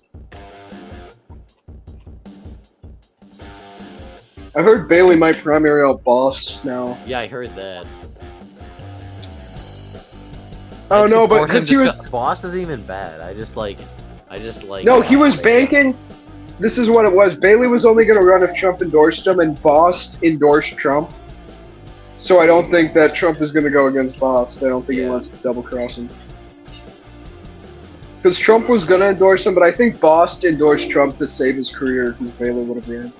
I heard Bailey might primary out Boss now. Yeah, I heard that. Oh I'd no, but support him because he just was 'cause Boss isn't even bad. I just like. no, he was banking. this is what it was. Bailey was only going to run if Trump endorsed him, and Bost endorsed Trump. So I don't think that Trump is going to go against Bost. I don't think he wants to double cross him. Because Trump was going to endorse him, but I think Bost endorsed Trump to save his career because Bailey would have ran.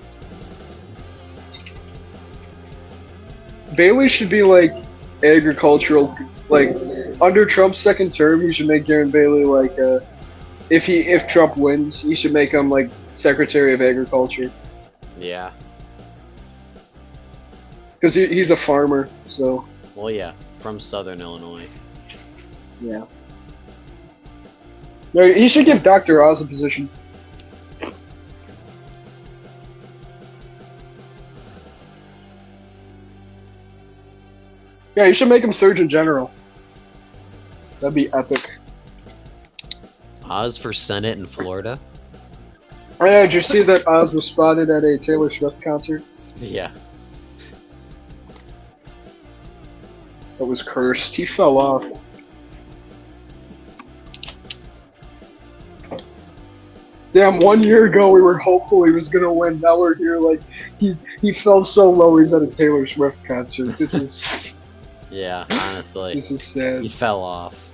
Bailey should be like agricultural, like under Trump's second term, he should make Darren Bailey like if Trump wins, he should make him like Secretary of Agriculture. Yeah. Because he's a farmer, so. Well, yeah, from Southern Illinois. Yeah. No, he should give Dr. Oz a position. Yeah, you should make him Surgeon General. That'd be epic. Oz for Senate in Florida? Oh yeah, did you see that Oz was spotted at a Taylor Swift concert? Yeah. That was cursed. He fell off. Damn, 1 year ago we were hopeful he was gonna win. Now we're here like he fell so low he's at a Taylor Swift concert. This is Yeah, honestly. this is sad. He fell off.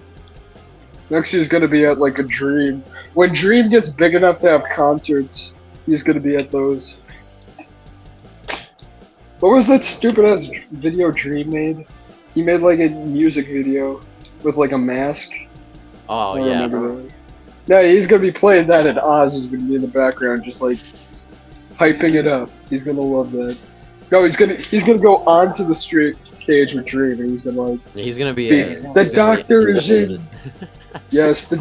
Next he's gonna be at like a Dream. When Dream gets big enough to have concerts, he's gonna be at those. What was that stupid ass video Dream made? He made like a music video with like a mask. Oh, I yeah. remember that. Yeah, he's gonna be playing that, and Oz is gonna be in the background, just like hyping it up. He's gonna love that. No, he's gonna go onto the stage with Dream, and he's gonna like. He's gonna be the doctor is in. Yes, the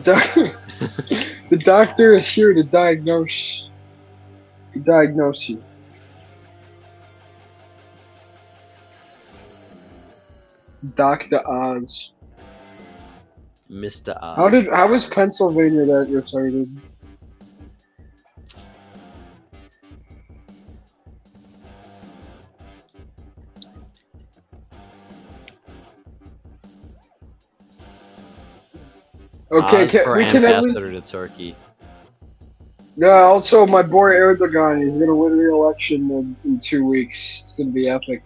the doctor is here to diagnose you. Dr. Oz. Mr. Oz. How was Pennsylvania that retarded? Okay, Oz for we can at least. ambassador to Turkey. Yeah, also my boy Erdogan, he's gonna win the election in 2 weeks. It's gonna be epic.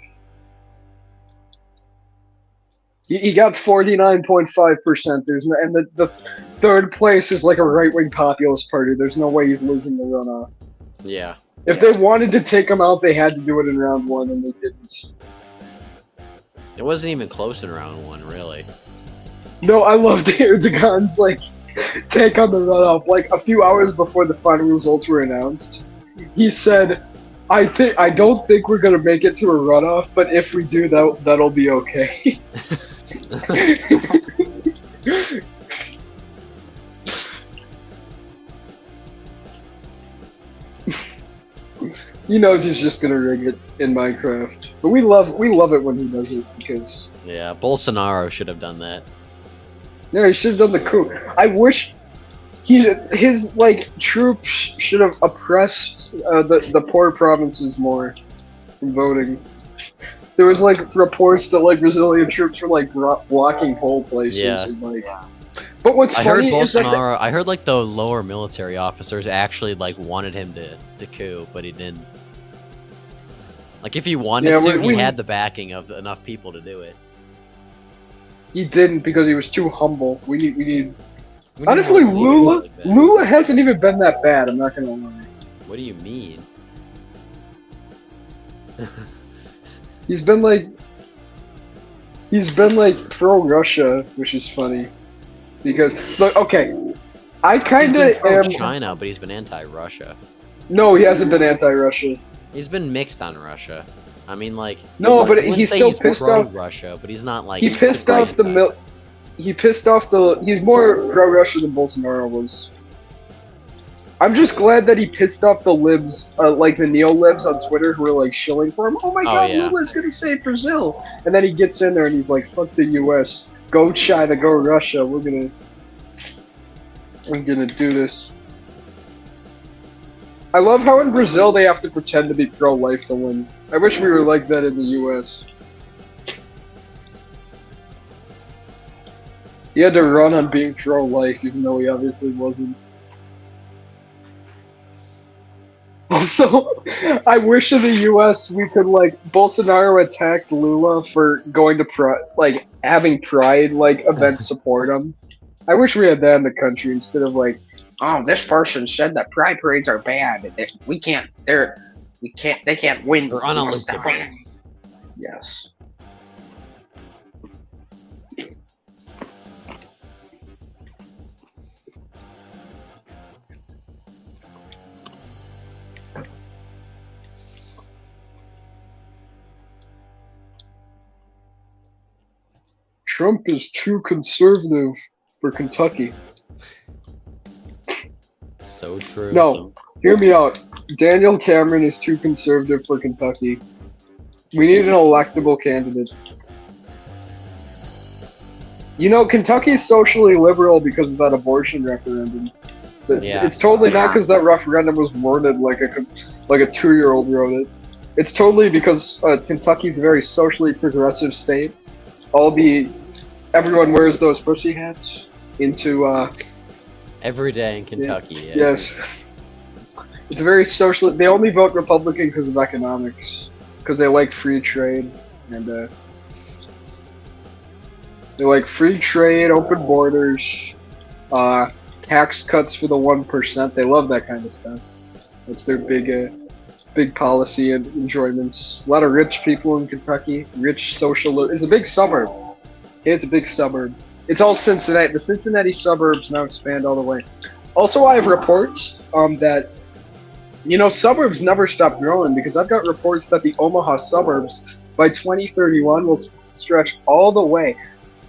He got 49.5%. There's no, and the third place is like a right-wing populist party. There's no way he's losing the runoff. Yeah. If they wanted to take him out, they had to do it in round one, and they didn't. It wasn't even close in round one, really. No, I loved Erdogan's like take on the runoff. Like a few hours before the final results were announced, he said, I don't think we're gonna make it to a runoff, but if we do, that'll be okay." He knows he's just gonna rig it in Minecraft, but we love it when he does it because Yeah, Bolsonaro should have done that. yeah, he should have done the coup. I wish his like troops should have oppressed the poor provinces more from voting. There was like reports that like Brazilian troops were like blocking poll places. Yeah. And, like, but what's I heard funny is that Bolsonaro. I heard like the lower military officers actually like wanted him to coup, but he didn't. Like if he wanted to, he had the backing of enough people to do it. He didn't because he was too humble. We need. Honestly, Lula hasn't even been that bad. I'm not gonna lie. What do you mean? He's been like pro Russia, which is funny. Because look, okay, I kind of am China, but he's been anti-Russia. No, he hasn't been anti-Russia. He's been mixed on Russia. I mean, like no, but he's still pissed off Russia, but he's not like he pissed off the He pissed off the. He's more pro-Russia than Bolsonaro was. I'm just glad that he pissed off the libs, like the neo-libs on Twitter who were like shilling for him. Oh my god, yeah. Lula's gonna save Brazil! And then he gets in there and he's like, fuck the US. Go China, go Russia, I'm gonna do this. I love how in Brazil they have to pretend to be pro-life to win. I wish we were like that in the US. He had to run on being pro-life even though he obviously wasn't. Also, I wish in the U.S. we could like Bolsonaro attacked Lula for going to having pride like events support him. I wish we had that in the country instead of like, oh, this person said that pride parades are bad. We can't. They can't win. They're unolympic. Yes. Trump is too conservative for Kentucky. So true. No, hear me out. Daniel Cameron is too conservative for Kentucky. We need an electable candidate. You know, Kentucky's socially liberal because of that abortion referendum. Yeah. It's totally not because that referendum was worded like a 2-year-old wrote it. It's totally because Kentucky's a very socially progressive state. Everyone wears those pussy hats into every day in Kentucky. Yeah. Yes. It's very social. They only vote Republican because of economics, because they like free trade and they like free trade, open borders, tax cuts for the 1%. They love that kind of stuff. That's their big policy and enjoyments. A lot of rich people in Kentucky. Rich social. It's a big suburb. It's a big suburb. It's all Cincinnati. The Cincinnati suburbs now expand all the way. Also, I have reports that, you know, suburbs never stop growing, because I've got reports that the Omaha suburbs by 2031 will stretch all the way,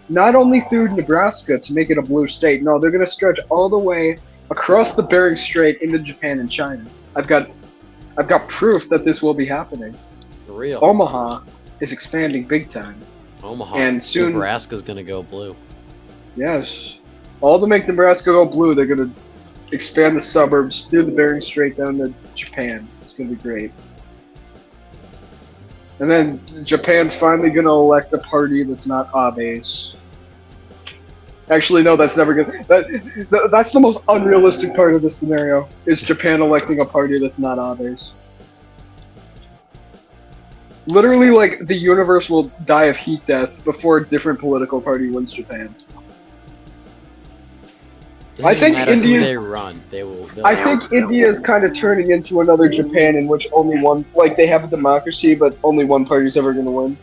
not only through Nebraska to make it a blue state. No, they're going to stretch all the way across the Bering Strait into Japan and China. I've got proof that this will be happening. For real. Omaha is expanding big time. Omaha. And soon Nebraska's gonna go blue. Yes. All to make Nebraska go blue, they're gonna expand the suburbs through the Bering Strait down to Japan. It's gonna be great. And then Japan's finally gonna elect a party that's not Abe's. Actually, no, that's never gonna. That's the most unrealistic part of this scenario. Is Japan electing a party that's not Abe's. Literally, like, the universe will die of heat death before a different political party wins Japan. I think India's. They run. They will. I think India is kind of turning into another Japan in which only one, like, they have a democracy, but only one party's ever gonna win.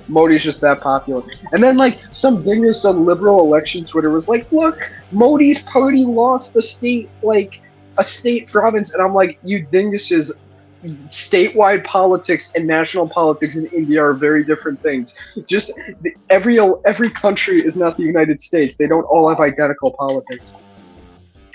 Modi's just that popular. And then, like, some dingus on liberal election Twitter was like, look, Modi's party lost a state province. And I'm like, you dinguses, statewide politics and national politics in India are very different things. Just, every country is not the United States. They don't all have identical politics.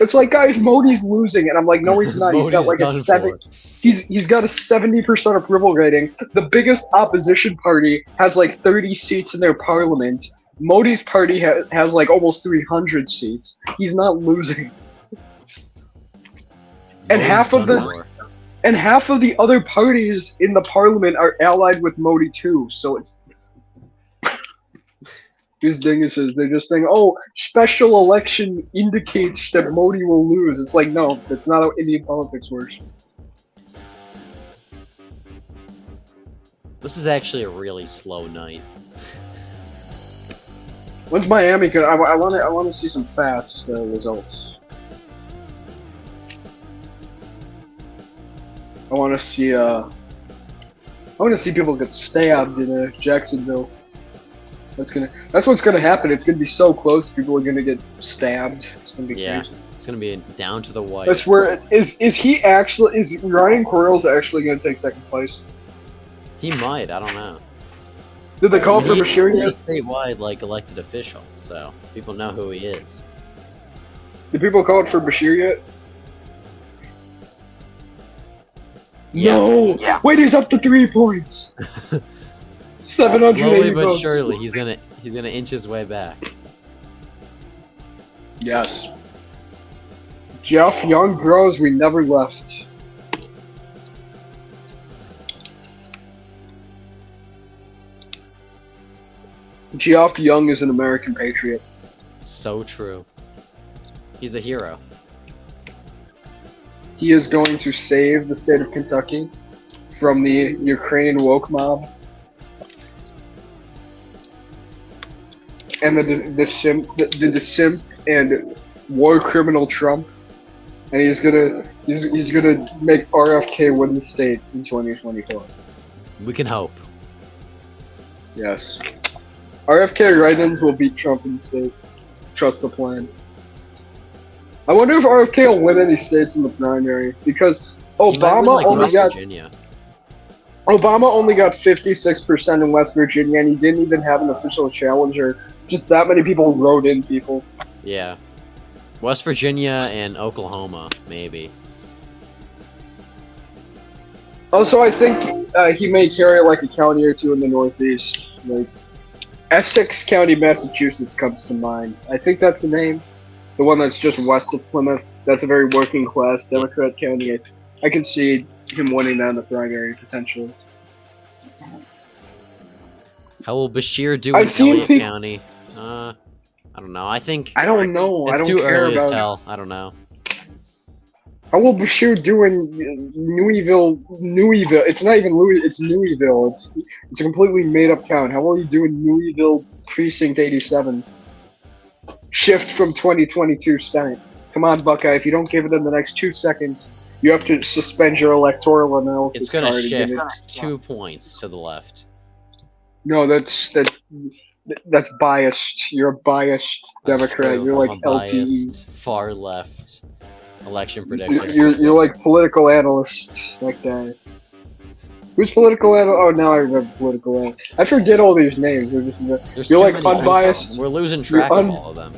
It's like, guys, Modi's losing, and I'm like, no, he's not. He's got like he's got a 70% approval rating. The biggest opposition party has like 30 seats in their parliament. Modi's party has like almost 300 seats. He's not losing. And half of the other parties in the parliament are allied with Modi too. So it's these dinguses, they just think, oh, special election indicates that Modi will lose. It's like, no, that's not how Indian politics works. This is actually a really slow night. When's Miami gonna? I want to see some fast results. I want to see people get stabbed in Jacksonville. That's what's gonna happen. It's gonna be so close. People are gonna get stabbed. It's gonna be crazy. It's gonna be down to the wire. That's where is Ryan Quarles actually gonna take second place? He might. I don't know. Did they call for Bashir yet? He's a statewide elected official, so people know who he is. Did people call it for Bashir yet? Yeah. No. Yeah. Wait, he's up to 3 points. 780 Slowly but votes. surely, he's gonna inch his way back. Yes. Jeff Young grows. We never left. Geoff Young is an American patriot. So true. He's a hero. he is going to save the state of Kentucky from the Ukraine woke mob and the simp and war criminal Trump, and he's gonna make RFK win the state in 2024. We can hope. Yes, RFK write-ins will beat Trump in the state. Trust the plan. I wonder if RFK will win any states in the primary, because Obama only got 56% in West Virginia, and he didn't even have an official challenger. Just that many people wrote in people. Yeah. West Virginia and Oklahoma, maybe. Also, I think he may carry like a county or two in the Northeast. Like Essex County, Massachusetts comes to mind. I think that's the name. The one that's just west of Plymouth. That's a very working class Democrat county. I can see him winning that in the primary potentially. How will Bashir do in Elliott County? I don't know. I don't know. It's too early to tell. I don't know. How will Bashir do in Louisville? It's not even Louis. It's Louisville. It's a completely made up town. How will you do in Louisville Precinct 87? Shift from 2022 Senate. Come on, Buckeye. If you don't give it in the next 2 seconds, you have to suspend your electoral analysis. It's going to shift 2 points to the left. No, that's biased. You're a biased Democrat. You're like LTE. Far left election predictor. You're like political analyst, that guy. Who's political analyst? Oh, now I remember political analyst. I forget all these names. You're like unbiased. We're losing track of all of them.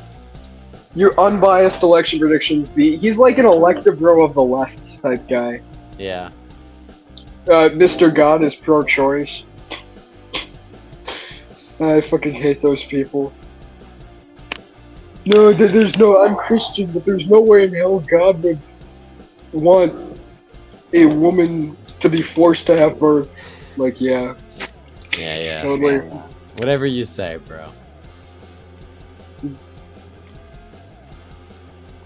Your unbiased election predictions. He's like an elective row of the left type guy. Yeah. Mr. God is pro-choice. I fucking hate those people. No, I'm Christian, but there's no way in hell God would want a woman to be forced to have birth. Like, yeah. Yeah. Totally. Whatever you say, bro.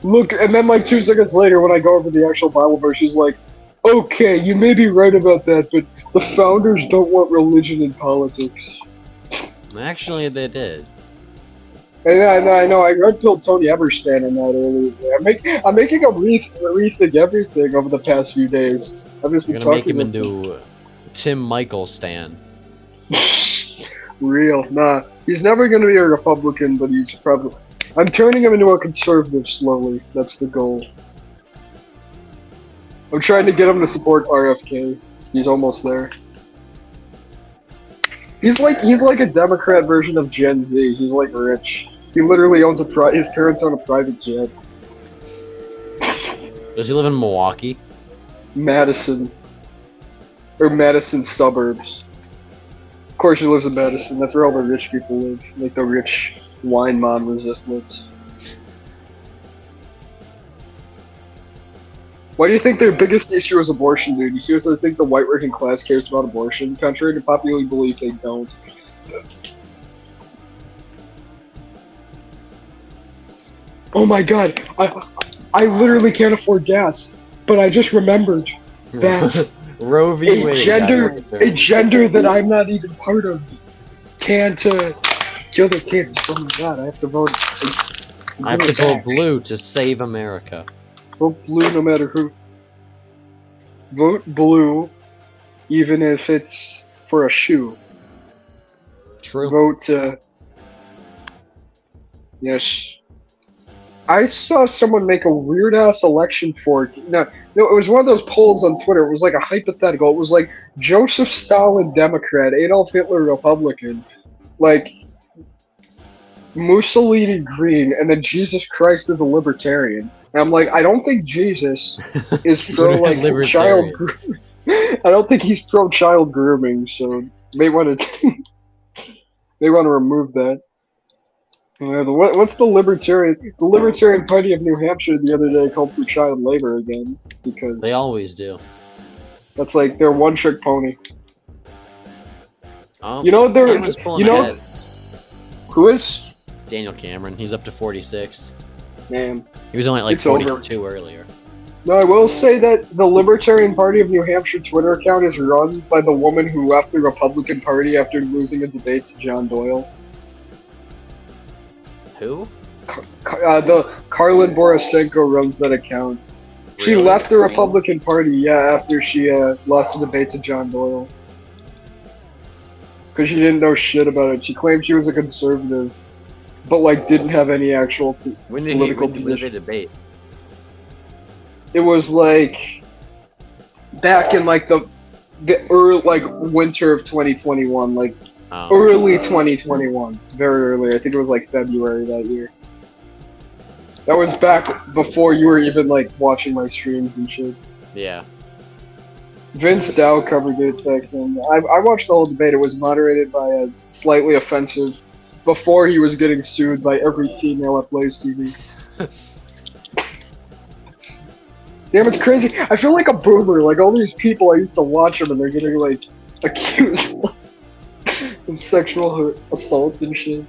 Look, and then like 2 seconds later when I go over the actual Bible verse, she's like, okay, you may be right about that, but the founders don't want religion in politics. Actually, they did. I know. I read Bill Tony Everstan in that earlier. I'm making a rethink everything over the past few days. I've just been You're gonna make him into Tim Michael Stan. Real, nah. He's never gonna be a Republican, but he's probably. I'm turning him into a conservative slowly. That's the goal. I'm trying to get him to support RFK. He's almost there. He's like a Democrat version of Gen Z. He's like rich. He literally owns his parents own a private jet. Does he live in Milwaukee? Madison. Or Madison suburbs. Of course he lives in Madison. That's where all the rich people live. Like the rich wine mob resistance. Why do you think their biggest issue is abortion, dude? You seriously think the white working class cares about abortion? Contrary to popular belief, they don't. Oh my god, I literally can't afford gas, but I just remembered that Roe v. Wade, a gender that I'm not even part of can't kill their kids. Oh my god, I have to vote. I have to vote blue to save America. Vote blue no matter who. Vote blue, even if it's for a shoe. True. Vote, yes. I saw someone make a weird-ass election for... No, it was one of those polls on Twitter. It was like a hypothetical. It was like, Joseph Stalin, Democrat, Adolf Hitler, Republican. Like... Mussolini Green, and then Jesus Christ is a libertarian. And I'm like, I don't think Jesus is pro like child grooming. I don't think he's pro child grooming, so may want to remove that. What's the libertarian? The Libertarian Party of New Hampshire the other day called for child labor again because they always do. That's like their one-trick pony. You know they're ahead. Who is? Daniel Cameron. He's up to 46. Man. He was only like 42 earlier. No, I will say that the Libertarian Party of New Hampshire Twitter account is run by the woman who left the Republican Party after losing a debate to John Doyle. Who? The Karlin Borisenko runs that account. She Really? left the Republican Party, yeah, after she lost a debate to John Doyle. Because she didn't know shit about it. She claimed she was a conservative, but like didn't have any actual When did political they position. debate? It was like back in like the early, like winter of 2021, like Oh, early 2021, very early. I think it was like February that year. That was back before you were even like watching my streams and shit. yeah. Vince Dow covered it back then. I watched the whole debate. It was moderated by a slightly offensive before he was getting sued by every female at Blaze TV. Damn, it's crazy. I feel like a boomer. Like all these people, I used to watch them and they're getting like accused of sexual assault and shit.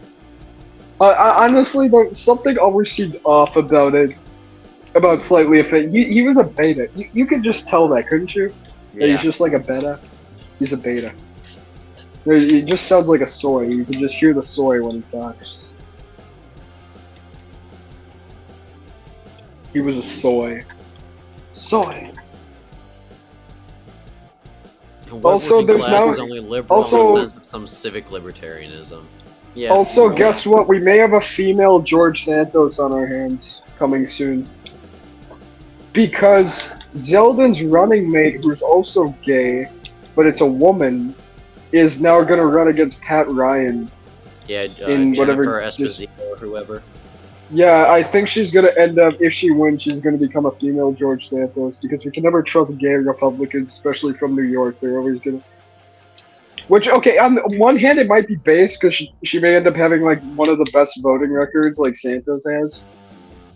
I honestly, though, something always seemed off about it. About slightly offended. He was a beta. You could just tell that, couldn't you? That Yeah. he's just like a beta. He's a beta. He just sounds like a soy. You can just hear the soy when he talks. He was a soy. Soy. And what Also, working there's class now- is only liberal also- in the sense of some civic libertarianism. Yeah. Also, guess what? We may have a female George Santos on our hands coming soon. Because Zeldin's running mate, who's also gay, but it's a woman, is now going to run against Pat Ryan. Yeah, in whatever Jennifer dis- Esposito or whoever. Yeah, I think she's going to end up, if she wins, she's going to become a female George Santos, because we can never trust gay Republicans, especially from New York. They're always going to... Which, okay, on one hand, it might be base, because she may end up having, like, one of the best voting records, like Santos has.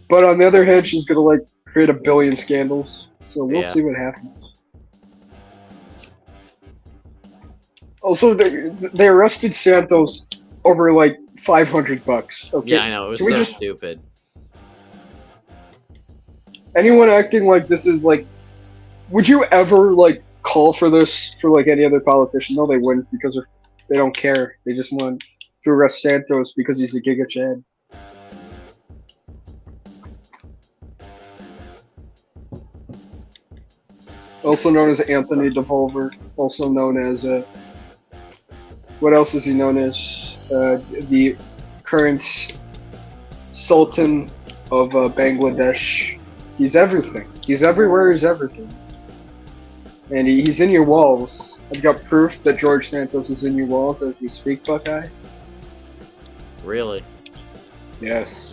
But on the other hand, she's going to, like, create a billion scandals. So we'll Yeah. see what happens. Also, they arrested Santos over, like, $500. Okay? Yeah, I know. It was Can we so just- stupid. Anyone acting like this is, like... Would you ever, like, call for this for, like, any other politician? No, they wouldn't, because they don't care. They just want to arrest Santos because he's a Giga Chad. Also known as Anthony DeVolver. Also known as, what else is he known as? The current Sultan of Bangladesh. He's everything. He's everywhere, he's everything. And he's in your walls. I've got proof that George Santos is in your walls as we speak, Buckeye. Really? Yes.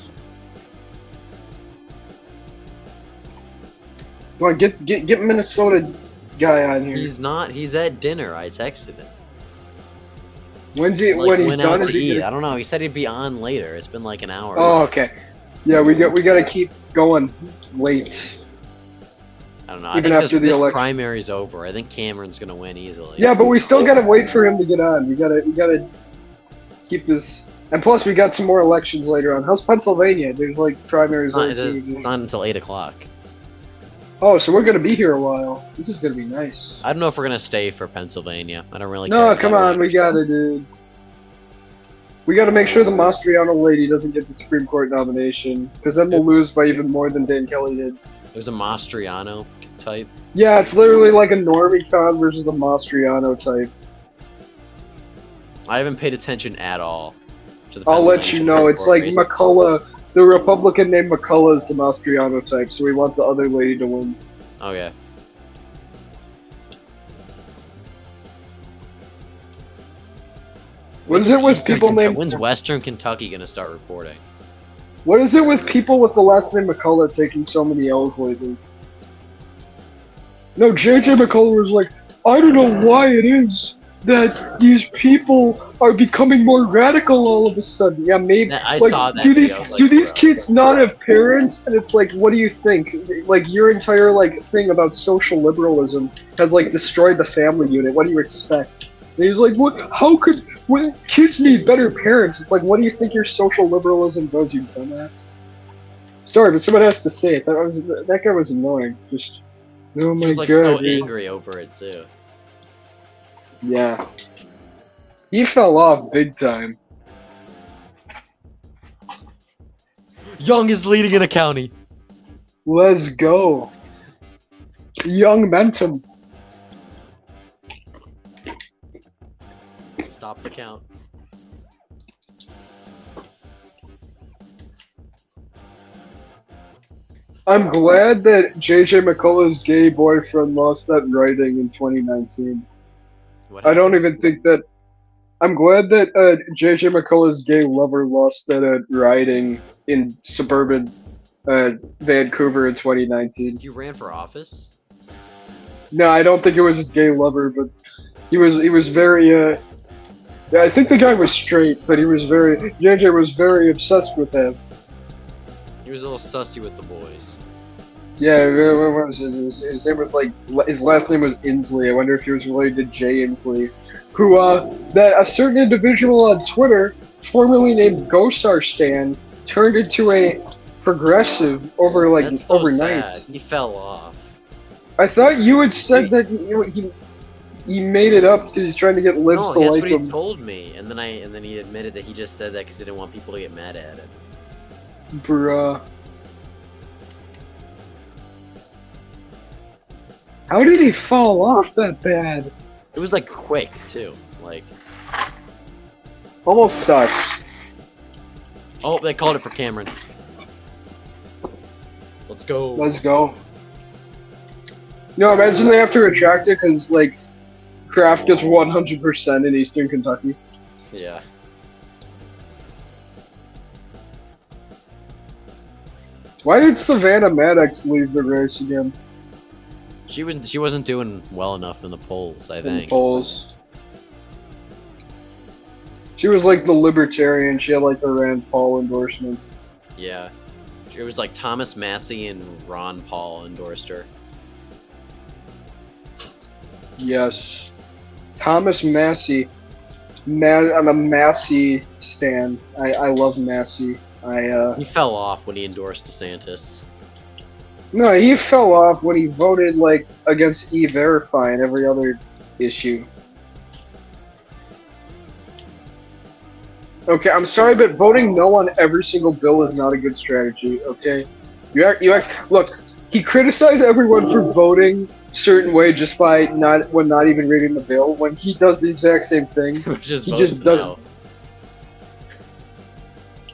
Come on, get Minnesota guy on here. He's not. He's at dinner. I texted him. When's he? Like, when he's went done, out is to he eat. gonna... I don't know. He said he'd be on later. It's been like an hour. Oh, okay. Yeah, we gotta keep going late. I don't know. I even think after the this election. primary's over. I think Cameron's gonna win easily. Yeah, but we still gotta wait for him to get on. We gotta keep this. And plus, we got some more elections later on. How's Pennsylvania? There's like primaries. It's not, there, too. it's not until 8 o'clock. Oh, so we're gonna be here a while. This is gonna be nice. I don't know if we're gonna stay for Pennsylvania. I don't really. No, care come about on, we gotta, dude. We gotta make sure the Mastriano lady doesn't get the Supreme Court nomination, because then we'll lose by even more than Dan Kelly did. There's a Mastriano type. Yeah, it's literally like a Normicon versus a Mastriano type. I haven't paid attention at all. To the I'll let you Pennsylvania know. Supreme It's Court like race. McCullough. The Republican named McCullough is the Mastriano type, so we want the other lady to win. Okay. What is When's it with Eastern people Kentucky- named? When's Western Kentucky gonna start reporting? What is it with people with the last name McCullough taking so many L's lately? No, JJ McCullough was like, I don't know why it is that these people are becoming more radical all of a sudden. Yeah, maybe. I Like, saw that. do video. these I was like, do these bro. kids not have parents? And it's like, what do you think? Like your entire like thing about social liberalism has like destroyed the family unit. What do you expect? And he's like, what? How could? When kids need better parents, it's like, what do you think your social liberalism does, you dumbass? Sorry, but someone has to say it. That guy was annoying. Just, oh He my was like god. so dude. angry over it too. Yeah. He fell off big time. Young is leading in a county. Let's go. Young Mentum. Stop the count. I'm glad that JJ McCullough's gay boyfriend lost that writing in 2019. What I don't happened? even think that. I'm glad that JJ McCullough's gay lover lost that riding in suburban Vancouver in 2019. You ran for office? No, I don't think it was his gay lover, but he was very yeah, I think the guy was straight, but JJ was very obsessed with him. He was a little sussy with the boys. Yeah, what was it? His name was like, his last name was Inslee. I wonder if he was related to Jay Inslee, who that a certain individual on Twitter, formerly named Gosar Stan, turned into a progressive That's so overnight. sad. He fell off. I thought you had said that he made it up because he's trying to get libs No, to that's like what he him. told me, and then he admitted that he just said that because he didn't want people to get mad at him. Bruh. How did he fall off that bad? It was like quick too. Like, Almost sus. oh, they called it for Cameron. Let's go. Let's go. No, imagine they have to retract it because, like, Kraft gets 100% in Eastern Kentucky. Yeah. Why did Savannah Maddox leave the race again? She wasn't doing well enough in the polls, I In think. polls. She was like the libertarian. She had like the Rand Paul endorsement. Yeah. It was like Thomas Massey and Ron Paul endorsed her. Yes. Thomas Massey. I'm a Massey stan. I love Massey. He fell off when he endorsed DeSantis. No, he fell off when he voted like against E-Verify and every other issue. Okay, I'm sorry, but voting no on every single bill is not a good strategy. Okay, look. He criticized everyone for voting certain way just by not even reading the bill. When he does the exact same thing, he just does. No.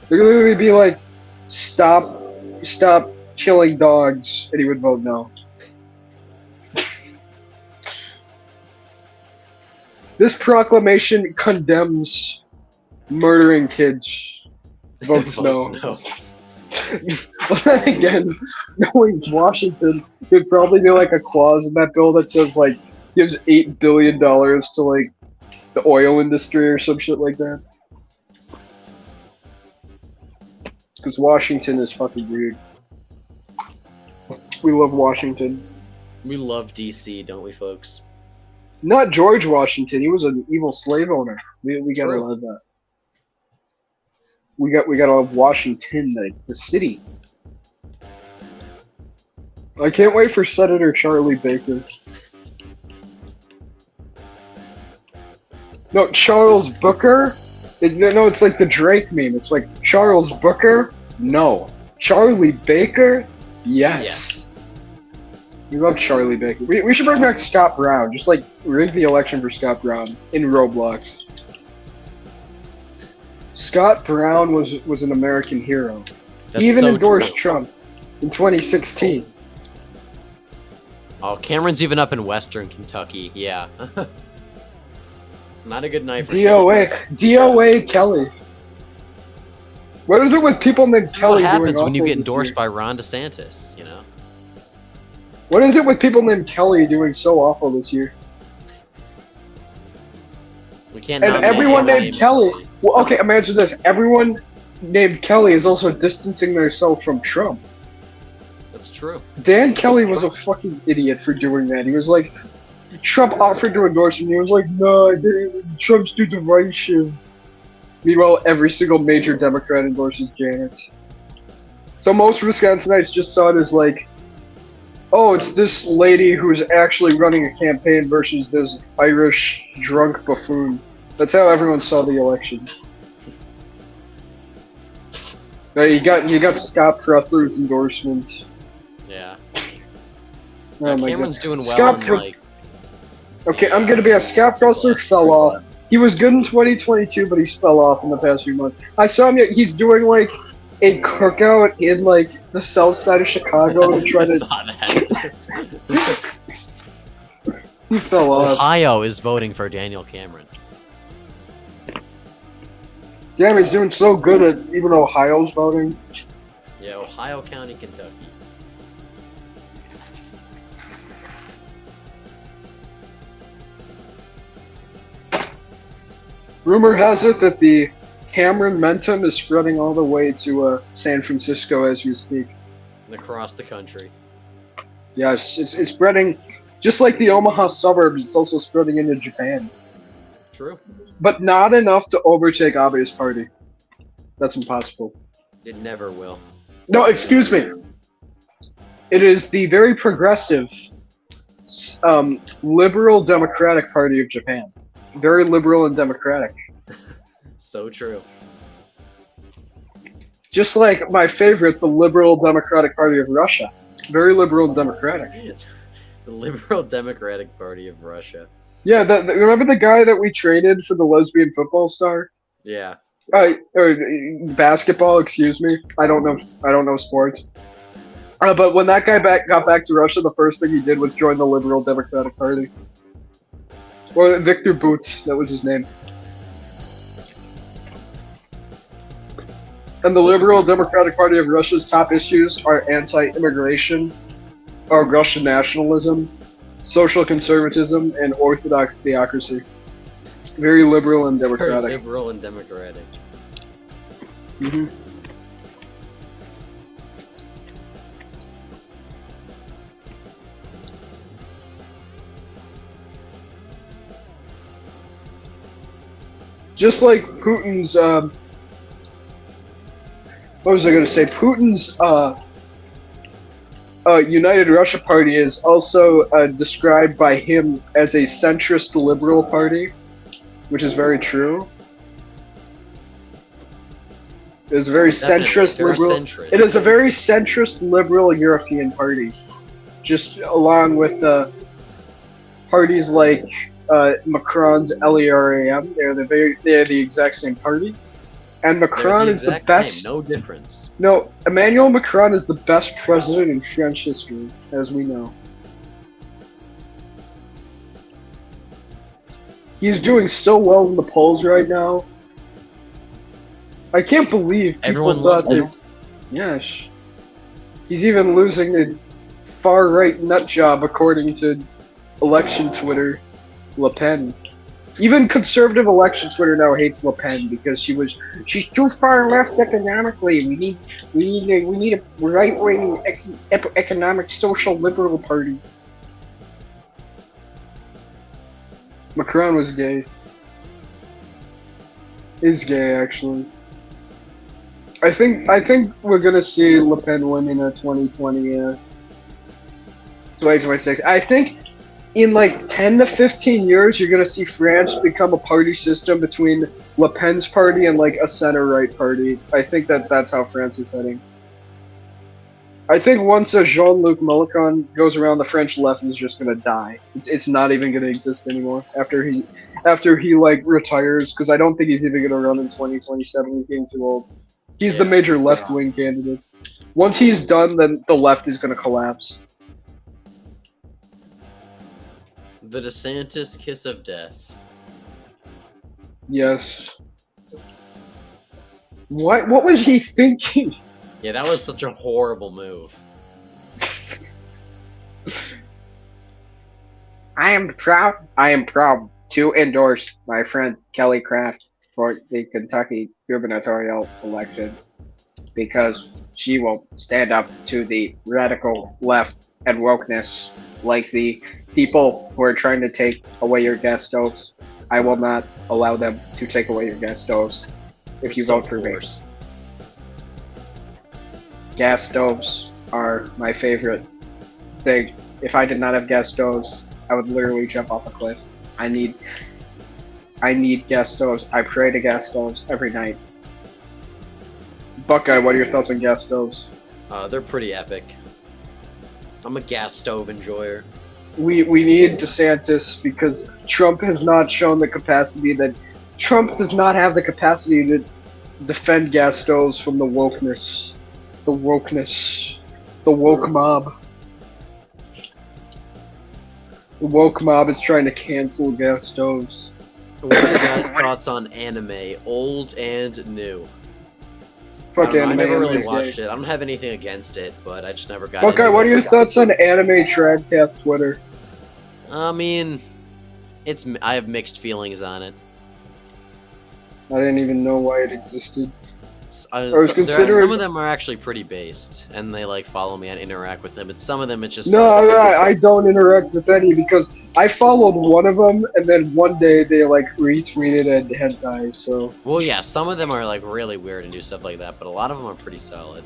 They'd literally be like, "Stop killing dogs," and he would vote no. This proclamation condemns murdering kids. Votes no. no. But then again, knowing Washington, there'd probably be like a clause in that bill that says like gives $8 billion to like the oil industry or some shit like that. Because Washington is fucking weird. We love Washington. We love DC, don't we, folks? Not George Washington. He was an evil slave owner. We gotta True. love that. We gotta love Washington, the city. I can't wait for Senator Charlie Baker. No, Charles Booker? No, it's like the Drake meme. It's like, Charles Booker? No. Charlie Baker? Yes. We love Charlie Baker. We should bring back Scott Brown. Just like rig the election for Scott Brown in Roblox. Scott Brown was an American hero. That's He even so endorsed true. Trump in 2016. Oh, Cameron's even up in Western Kentucky. Yeah. Not a good night for DOA Kelly. What is it with people named That's Kelly what doing happens when you awful get this endorsed year? by Ron DeSantis, you know? What is it with people named Kelly doing so awful this year? We can't And nominate everyone anyone named Kelly. Well, okay, imagine this. Everyone named Kelly is also distancing themselves from Trump. That's true. Dan Kelly was a fucking idiot for doing that. He was like, Trump offered to endorse him. He was like, no, Trump's too divisive. Meanwhile, every single major Democrat endorses Janet. So most Wisconsinites just saw it as like, oh, it's this lady who's actually running a campaign versus this Irish drunk buffoon. That's how everyone saw the election. You got Scott Pressler's endorsements. Yeah. Oh my Cameron's God. doing well. Scott Okay, I'm gonna be a Scott Pressler fell off. He was good in 2022, but he's fell off in the past few months. I saw him. He's doing like a cookout in like the south side of Chicago to try to. Saw that. He fell off. Ohio is voting for Daniel Cameron. Damn, he's doing so good at even Ohio's voting. Yeah, Ohio County, Kentucky. Rumor has it that the Cameron Mentum is spreading all the way to San Francisco as we speak. And across the country. Yes, it's spreading, just like the Omaha suburbs, it's also spreading into Japan. True. But not enough to overtake Abe's party. That's impossible. It never will. No, excuse me. It is the very progressive, liberal democratic party of Japan. Very liberal and democratic. So true. Just like my favorite, the liberal democratic party of Russia. Very liberal and democratic. The Liberal Democratic Party of Russia. Yeah, remember the guy that we traded for the lesbian football star? Yeah. Or basketball, excuse me. I don't know sports. But when that guy got back to Russia, the first thing he did was join the Liberal Democratic Party. Or Victor Bout, that was his name. And the Liberal Democratic Party of Russia's top issues are anti-immigration, or Russian nationalism, social conservatism, and orthodox theocracy. Very liberal and democratic. Very liberal and democratic. Mm-hmm. Just like Putin's, what was I going to say? Putin's United Russia Party is also described by him as a centrist liberal party, which is very true. It is a very centrist liberal. Centrist. It is a very centrist liberal European party, just along with parties like Macron's LERAM. They're the exact same party, and Macron is the best. No difference. No, Emmanuel Macron is the best president in French history, as we know. He's doing so well in the polls right now. I can't believe people Everyone loves him. Yes. He's even losing the far-right nut job, according to election Twitter, Le Pen. Even conservative election Twitter now hates Le Pen because she's too far left economically. We need a right-wing economic social liberal party. Macron was gay. Is gay, actually. I think we're gonna see Le Pen win in 2026. I think in like 10 to 15 years, you're gonna see France become a party system between Le Pen's party and like a center-right party. I think that's how France is heading. I think once a Jean-Luc Mélenchon goes around, the French left is just gonna die. It's not even gonna exist anymore after he like retires, because I don't think he's even gonna run in 2027. He's getting too old. He's the major left-wing candidate. Once he's done, then the left is gonna collapse. The DeSantis kiss of death. Yes. What was he thinking? Yeah, that was such a horrible move. I am proud to endorse my friend Kelly Craft for the Kentucky gubernatorial election because she will stand up to the radical left and wokeness like the people who are trying to take away your gas stoves. I will not allow them to take away your gas stoves if you vote for me. gas stoves are my favorite thing. If I did not have gas stoves, I would literally jump off a cliff. I need gas stoves. I pray to gas stoves every night. Buckeye, what are your thoughts on gas stoves? They're pretty epic. I'm a gas stove enjoyer. We need DeSantis because Trump has not shown the capacity that Trump does not have the capacity to defend gas stoves from the wokeness, the woke mob. The woke mob is trying to cancel gas stoves. What are your guys' thoughts on anime, old and new? Fuck anime. I never really these watched days. it. I don't have anything against it, but I just never got. Buckeye, what are your thoughts on anime Tradcast Twitter? I mean, I have mixed feelings on it. I didn't even know why it existed. Some of them are actually pretty based, and they like follow me and interact with them. But some of them, it's just no, I don't interact with any because I followed one of them, and then one day they like retweeted a hentai. So well, yeah, some of them are like really weird and do stuff like that, but a lot of them are pretty solid.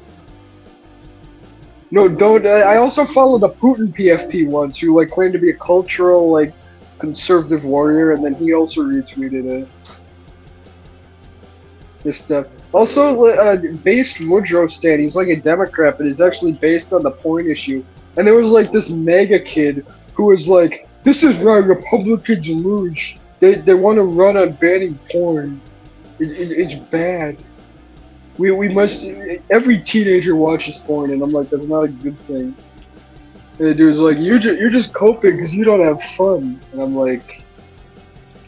no, don't. I also followed a Putin PFP once who like claimed to be a cultural like conservative warrior, and then he also retweeted it. This stuff. Also, based Woodrow Stan, he's like a Democrat, but he's actually based on the porn issue. And there was like this mega kid who was like, "This is why Republicans lose. They want to run on banning porn. It's bad. We must. Every teenager watches porn," and I'm like, "That's not a good thing." And the dude's like, "You're just coping because you don't have fun," and I'm like,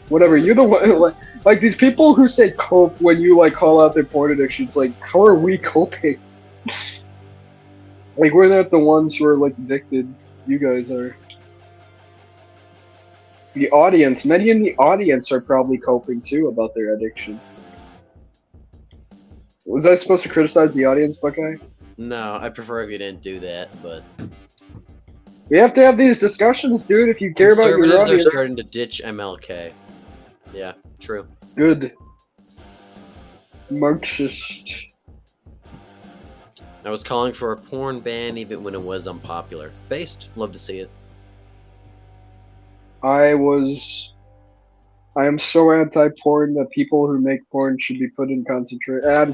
"Whatever. You're the one." Like these people who say cope when you like call out their porn addictions, like how are we coping? Like we're not the ones who are like addicted. You guys are. The audience, many in the audience are probably coping too about their addiction. Was I supposed to criticize the audience, Buckeye? No, I'd prefer if you didn't do that, but We have to have these discussions, dude. If you care about your conservatives audience, are starting to ditch MLK. Yeah, true. good. Marxist. I was calling for a porn ban even when it was unpopular. Based. Love to see it. I am so anti-porn that people who make porn should be put in concentration.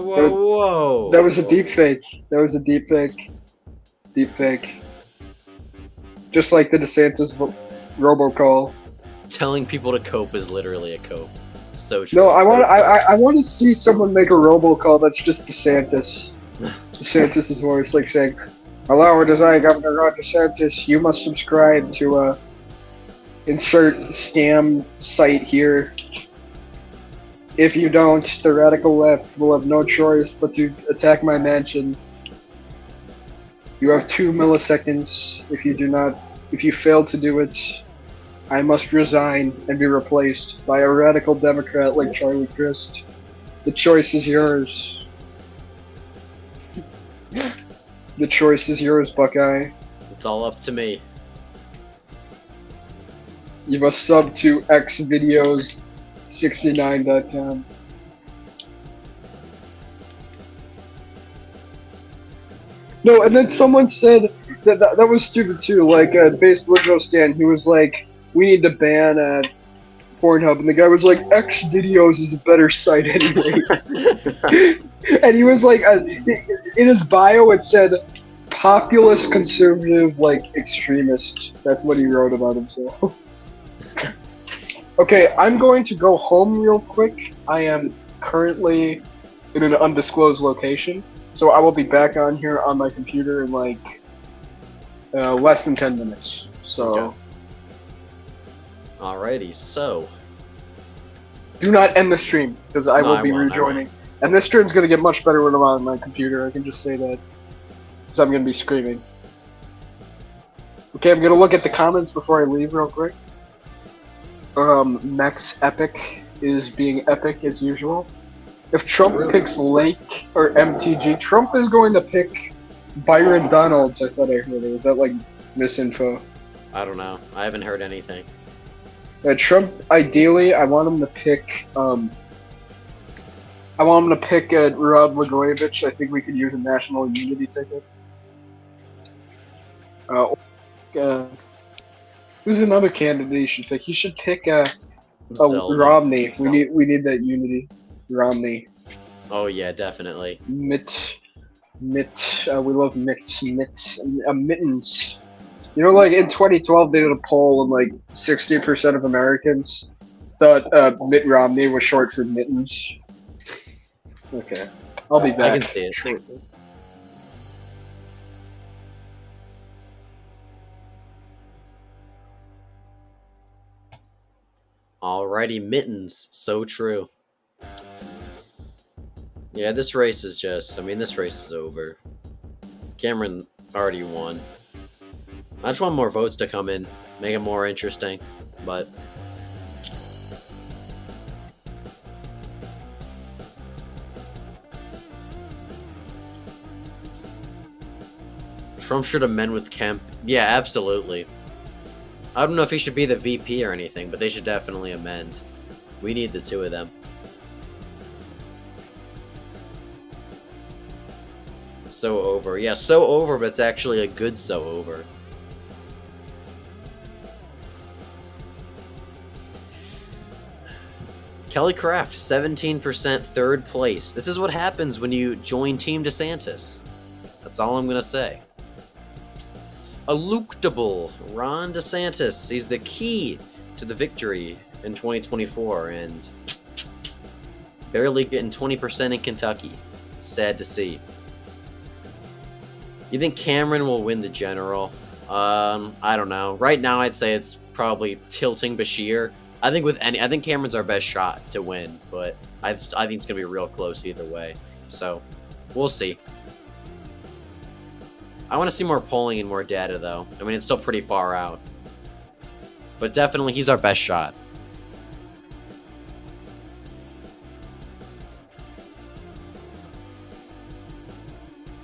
Whoa. That was a deep fake. That was a deep fake. Deep fake. Just like the DeSantis robocall. Telling people to cope is literally a cope. So true. No, I want to see someone make a robocall that's just DeSantis. DeSantis' voice, like saying, "Hello, it is I, Governor Ron DeSantis. You must subscribe to insert scam site here. If you don't, the radical left will have no choice but to attack my mansion. You have 2 milliseconds. If you fail to do it, I must resign and be replaced by a radical Democrat like Charlie Crist. The choice is yours. The choice is yours, Buckeye. It's all up to You must sub to xvideos69.com. No, and then someone said that was stupid too. Like, based Woodrow Stan, he was like, "We need to ban Pornhub," and the guy was like, "Xvideos is a better site, anyways." And he was like, in his bio, it said, "Populist conservative, like extremist." That's what he wrote about himself. Okay, I'm going to go home real quick. I am currently in an undisclosed location, so I will be back on here on my computer in like less than 10 minutes. So. Okay. Alrighty, so. Do not end the stream, because I will be rejoining. And this stream's going to get much better when I'm on my computer, I can just say that. Because I'm going to be screaming. Okay, I'm going to look at the comments before I leave real quick. Max Epic is being epic as usual. If Trump picks Lake or MTG, Trump is going to pick Byron Donalds, I thought I heard it. Was that like misinfo? I don't know. I haven't heard anything. Trump, ideally, I want him to pick I want him to pick Rod Blagojevich. I think we could use a national unity ticket. Who's another candidate he should pick? He should pick Zelda. Romney. We need that unity. Romney. Oh yeah, definitely. Mitt. We love Mittens. You know, like in 2012, they did a poll, and like 60% of Americans thought Mitt Romney was short for mittens. Okay, I'll be back. I can see it. Shortly. Alrighty, mittens. So true. Yeah, this race is just. I mean, this race is over. Cameron already won. I just want more votes to come in, make it more interesting, but. Trump should amend with Kemp. Yeah, absolutely. I don't know if he should be the VP or anything, but they should definitely amend. We need the two of them. So over. Yeah, so over, but it's actually a good so over. Kelly Craft, 17%, third place. This is what happens when you join Team DeSantis. That's all I'm going to say. Eluctable, Ron DeSantis. He's the key to the victory in 2024 and barely getting 20% in Kentucky. Sad to see. You think Cameron will win the general? I don't know. Right now, I'd say it's probably tilting Bashir. I think Cameron's our best shot to win, but I think it's gonna be real close either way. So, we'll see. I want to see more polling and more data, though. I mean, it's still pretty far out. But definitely, he's our best shot.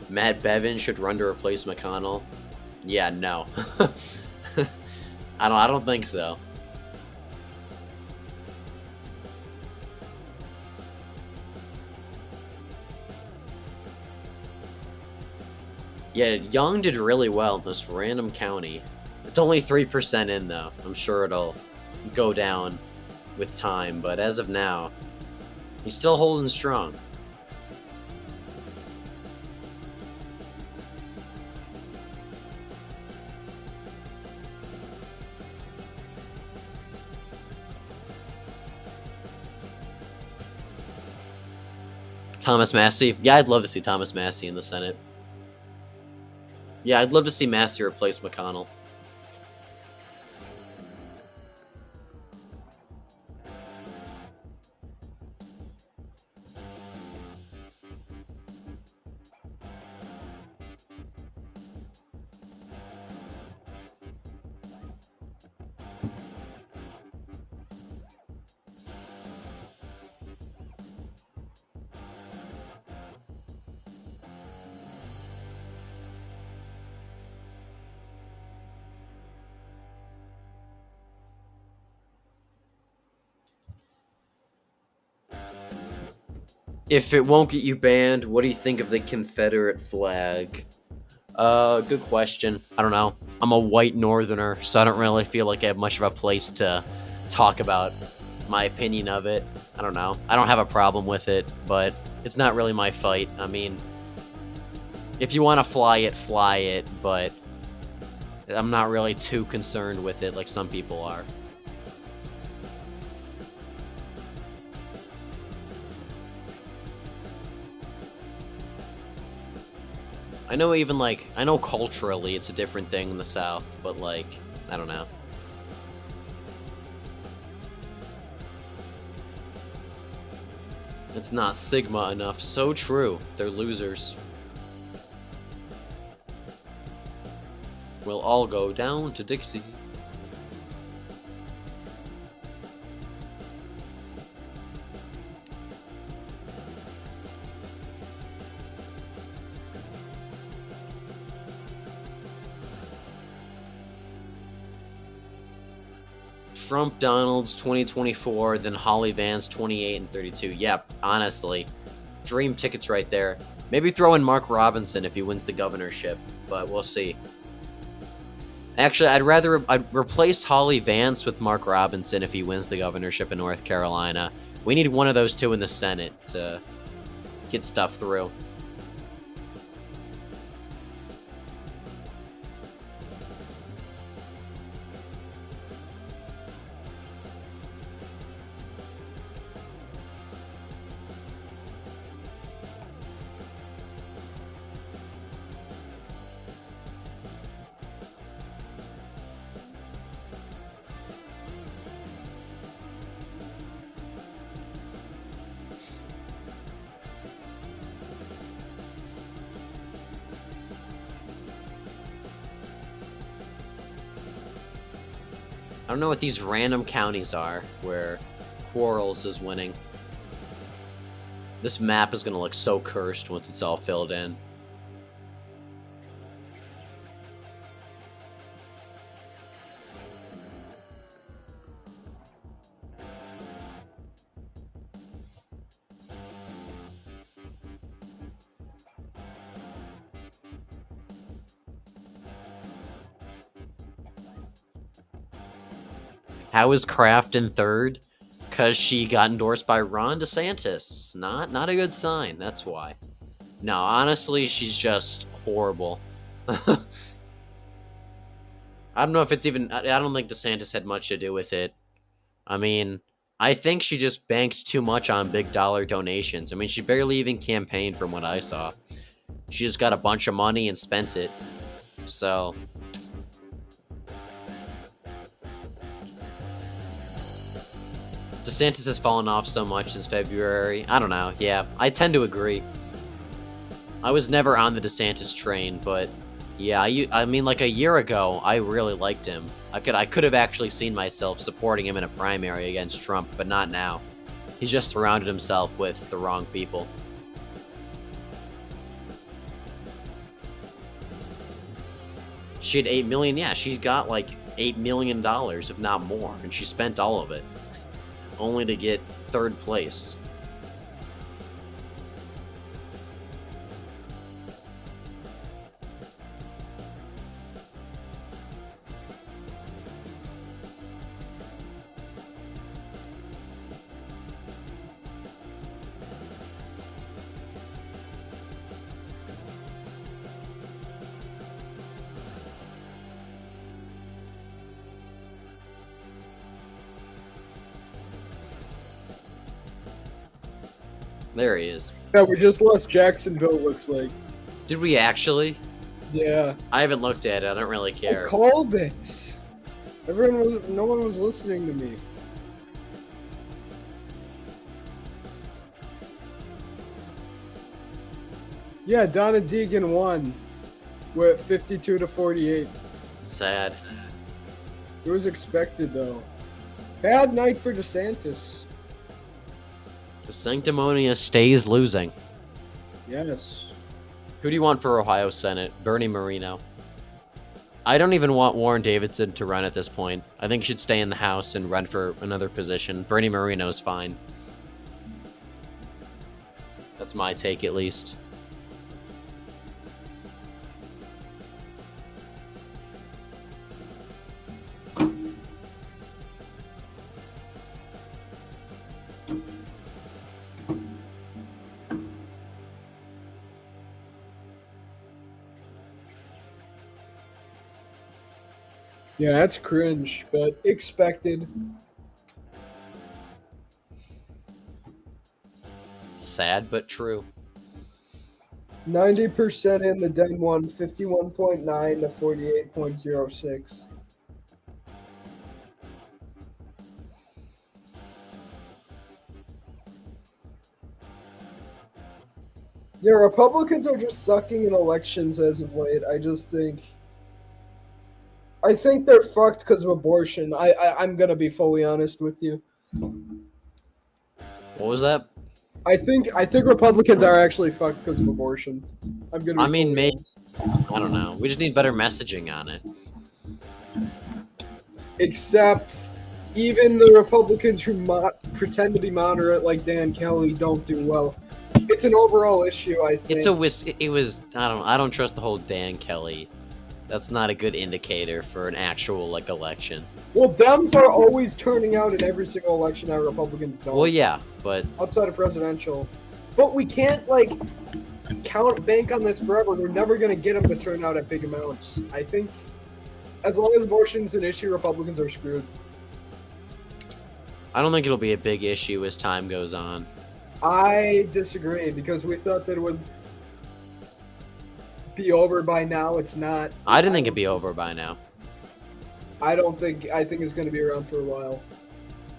Matt Bevin should run to replace McConnell. Yeah, no. I don't think so. Yeah, Young did really well in this random county. It's only 3% in, though. I'm sure it'll go down with time, but as of now, he's still holding strong. Thomas Massie. Yeah, I'd love to see Thomas Massie in the Senate. Yeah, I'd love to see Massie replace McConnell. If it won't get you banned, what do you think of the Confederate flag? Good question. I don't know. I'm a white northerner, so I don't really feel like I have much of a place to talk about my opinion of it. I don't know. I don't have a problem with it, but it's not really my fight. I mean, if you want to fly it, but I'm not really too concerned with it like some people are. I know culturally it's a different thing in the South, but like, I don't know. It's not Sigma enough. So true. They're losers. We'll all go down to Dixie. Trump Donalds 2024, then Holly Vance 28 and 32. Yep, honestly, dream tickets right there. Maybe throw in Mark Robinson if he wins the governorship, but we'll see. Actually, I'd replace Holly Vance with Mark Robinson if he wins the governorship in North Carolina. We need one of those two in the Senate to get stuff through. I don't know what these random counties are where Quarles is winning. This map is going to look so cursed once it's all filled in. How is Kraft in third? Because she got endorsed by Ron DeSantis. Not a good sign, that's why. No, honestly, she's just horrible. I don't know if it's even... I don't think DeSantis had much to do with it. I mean, I think she just banked too much on big dollar donations. I mean, she barely even campaigned from what I saw. She just got a bunch of money and spent it. So... DeSantis has fallen off so much since February. I don't know. Yeah, I tend to agree. I was never on the DeSantis train, but yeah, I mean, like a year ago, I really liked him. I could have actually seen myself supporting him in a primary against Trump, but not now. He's just surrounded himself with the wrong people. She had $8 million. Yeah, she got like $8 million, if not more, and she spent all of it. Only to get third place. There he is. Yeah, we just lost Jacksonville, looks like. Did we actually? Yeah. I haven't looked at it. I don't really care. I called it. No one was listening to me. Yeah, Donna Deegan won with 52-48. Sad. It was expected, though. Bad night for DeSantis. The Sanctimonious stays losing. Yes. Who do you want for Ohio Senate? Bernie Moreno. I don't even want Warren Davidson to run at this point. I think he should stay in the House and run for another position. Bernie Moreno's fine. That's my take, at least. Yeah, that's cringe, but expected. Sad, but true. 90% in the Den won, 51.9 to 48.06. Yeah, Republicans are just sucking in elections as of late. I think they're fucked because of abortion. I'm gonna be fully honest with you. What was that? I think Republicans are actually fucked because of abortion. I mean, maybe. I don't know. We just need better messaging on it. Except, even the Republicans who pretend to be moderate, like Dan Kelly, don't do well. It's an overall issue, I think. It was. I don't trust the whole Dan Kelly. That's not a good indicator for an actual like election. Well, Dems are always turning out in every single election that Republicans don't. Well, yeah, but outside of presidential, but we can't like bank on this forever. We're never gonna get them to turn out at big amounts. I think as long as abortion's an issue, Republicans are screwed. I don't think it'll be a big issue as time goes on. I disagree because we thought that it would be over by now. It's not. I didn't think it'd be over by now. I think it's going to be around for a while.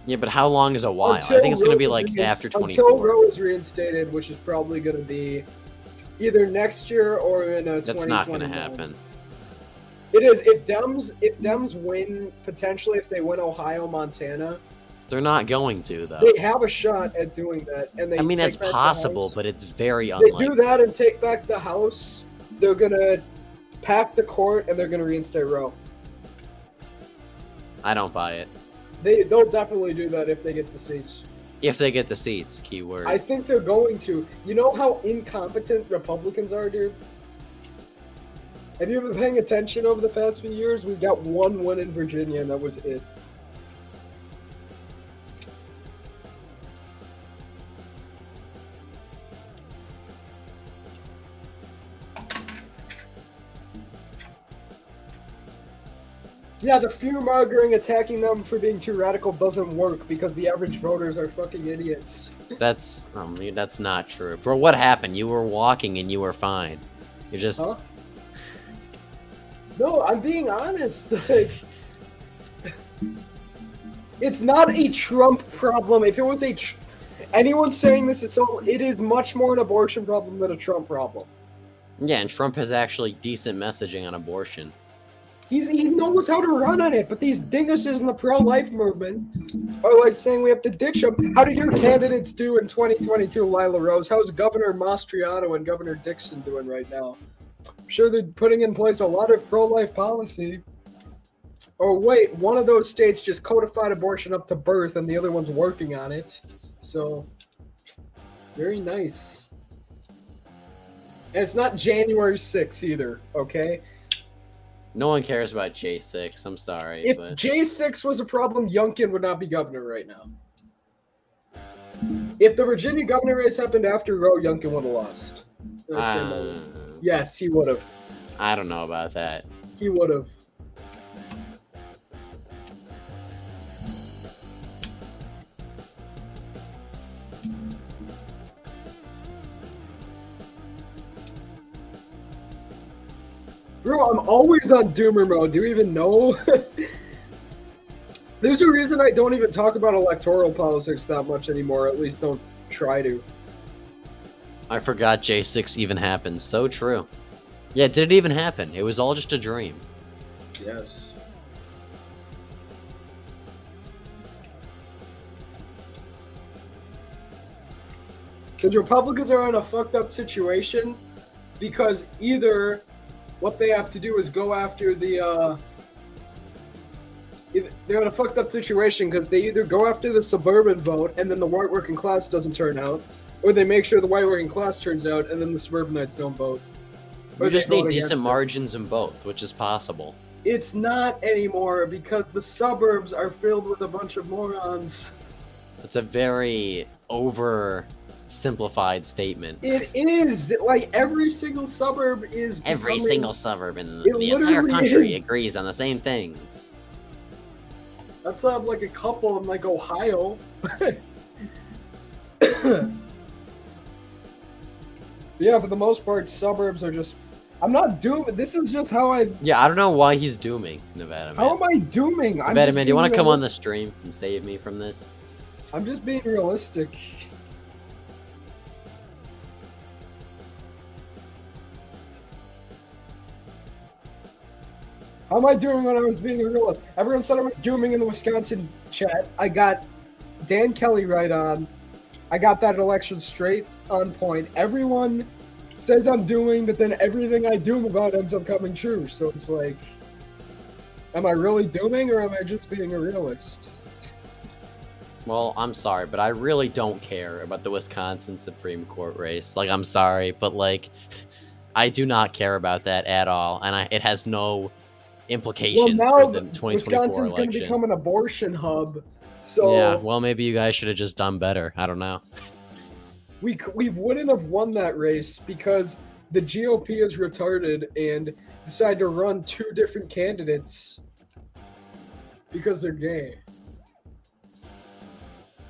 Yeah, but how long is a while? I think it's going to be like after 24. Until Roe is reinstated, which is probably going to be either next year or in a 2021. That's not going to happen. It is. If Dems win, potentially if they win Ohio, Montana. They're not going to, though. They have a shot at doing that. And they that's possible, but it's very unlikely. They do that and take back the House. They're going to pack the court and they're going to reinstate Roe. I don't buy it. They'll definitely do that if they get the seats. If they get the seats, keyword. I think they're going to. You know how incompetent Republicans are, dude? Have you been paying attention over the past few years? We've got one win in Virginia, and that was it. Yeah, the fear-mongering attacking them for being too radical doesn't work because the average voters are fucking idiots. That's not true. Bro, what happened? You were walking and you were fine. You're just... Huh? No, I'm being honest. Like, it's not a Trump problem. If it was anyone saying this is so, it is much more an abortion problem than a Trump problem. Yeah, and Trump has actually decent messaging on abortion. He knows how to run on it, but these dinguses in the pro-life movement are like saying we have to ditch them. How did your candidates do in 2022, Lila Rose? How's Governor Mastriano and Governor Dixon doing right now? I'm sure they're putting in place a lot of pro-life policy. Oh, wait, one of those states just codified abortion up to birth, and the other one's working on it. So, very nice. And it's not January 6th either, okay? No one cares about J6. I'm sorry. If but... J6 was a problem, Youngkin would not be governor right now. If the Virginia governor race happened after Roe, Youngkin would have lost. Yes, he would have. I don't know about that. He would have. Bro, I'm always on doomer mode. Do you even know? There's a reason I don't even talk about electoral politics that much anymore. At least don't try to. I forgot J6 even happened. So true. Yeah, did it even happen? It was all just a dream. Yes. Because Republicans are in a fucked up situation because either what they have to do is go after the they're in a fucked up situation because they either go after the suburban vote and then the white working class doesn't turn out, or they make sure the white working class turns out and then the suburbanites don't vote. We just need decent margins in both, which is possible. It's not anymore because the suburbs are filled with a bunch of morons. It's a very oversimplified statement. It is. Like, every single suburb is Every single suburb in the entire country agrees on the same things. Let's have, like, a couple in, like, Ohio. Yeah, for the most part, suburbs are just... I'm not dooming. This is just how I... Yeah, I don't know why he's dooming, Nevada Man. How am I dooming? Nevada Man, do you want to come on the stream and save me from this? I'm just being realistic. How am I doing when I was being a realist? Everyone said I was dooming in the Wisconsin chat. I got Dan Kelly right on. I got that election straight on point. Everyone says I'm dooming, but then everything I doom about ends up coming true. So it's like, am I really dooming or am I just being a realist? Well, I'm sorry, but I really don't care about the Wisconsin Supreme Court race. Like, I'm sorry, but like, I do not care about that at all, and it has no Well, implications for now the 2024 Wisconsin's going to election. become an abortion hub. So Yeah, well, maybe you guys should have just done better. I don't know. we wouldn't have won that race because the GOP is retarded and decided to run two different candidates because they're gay.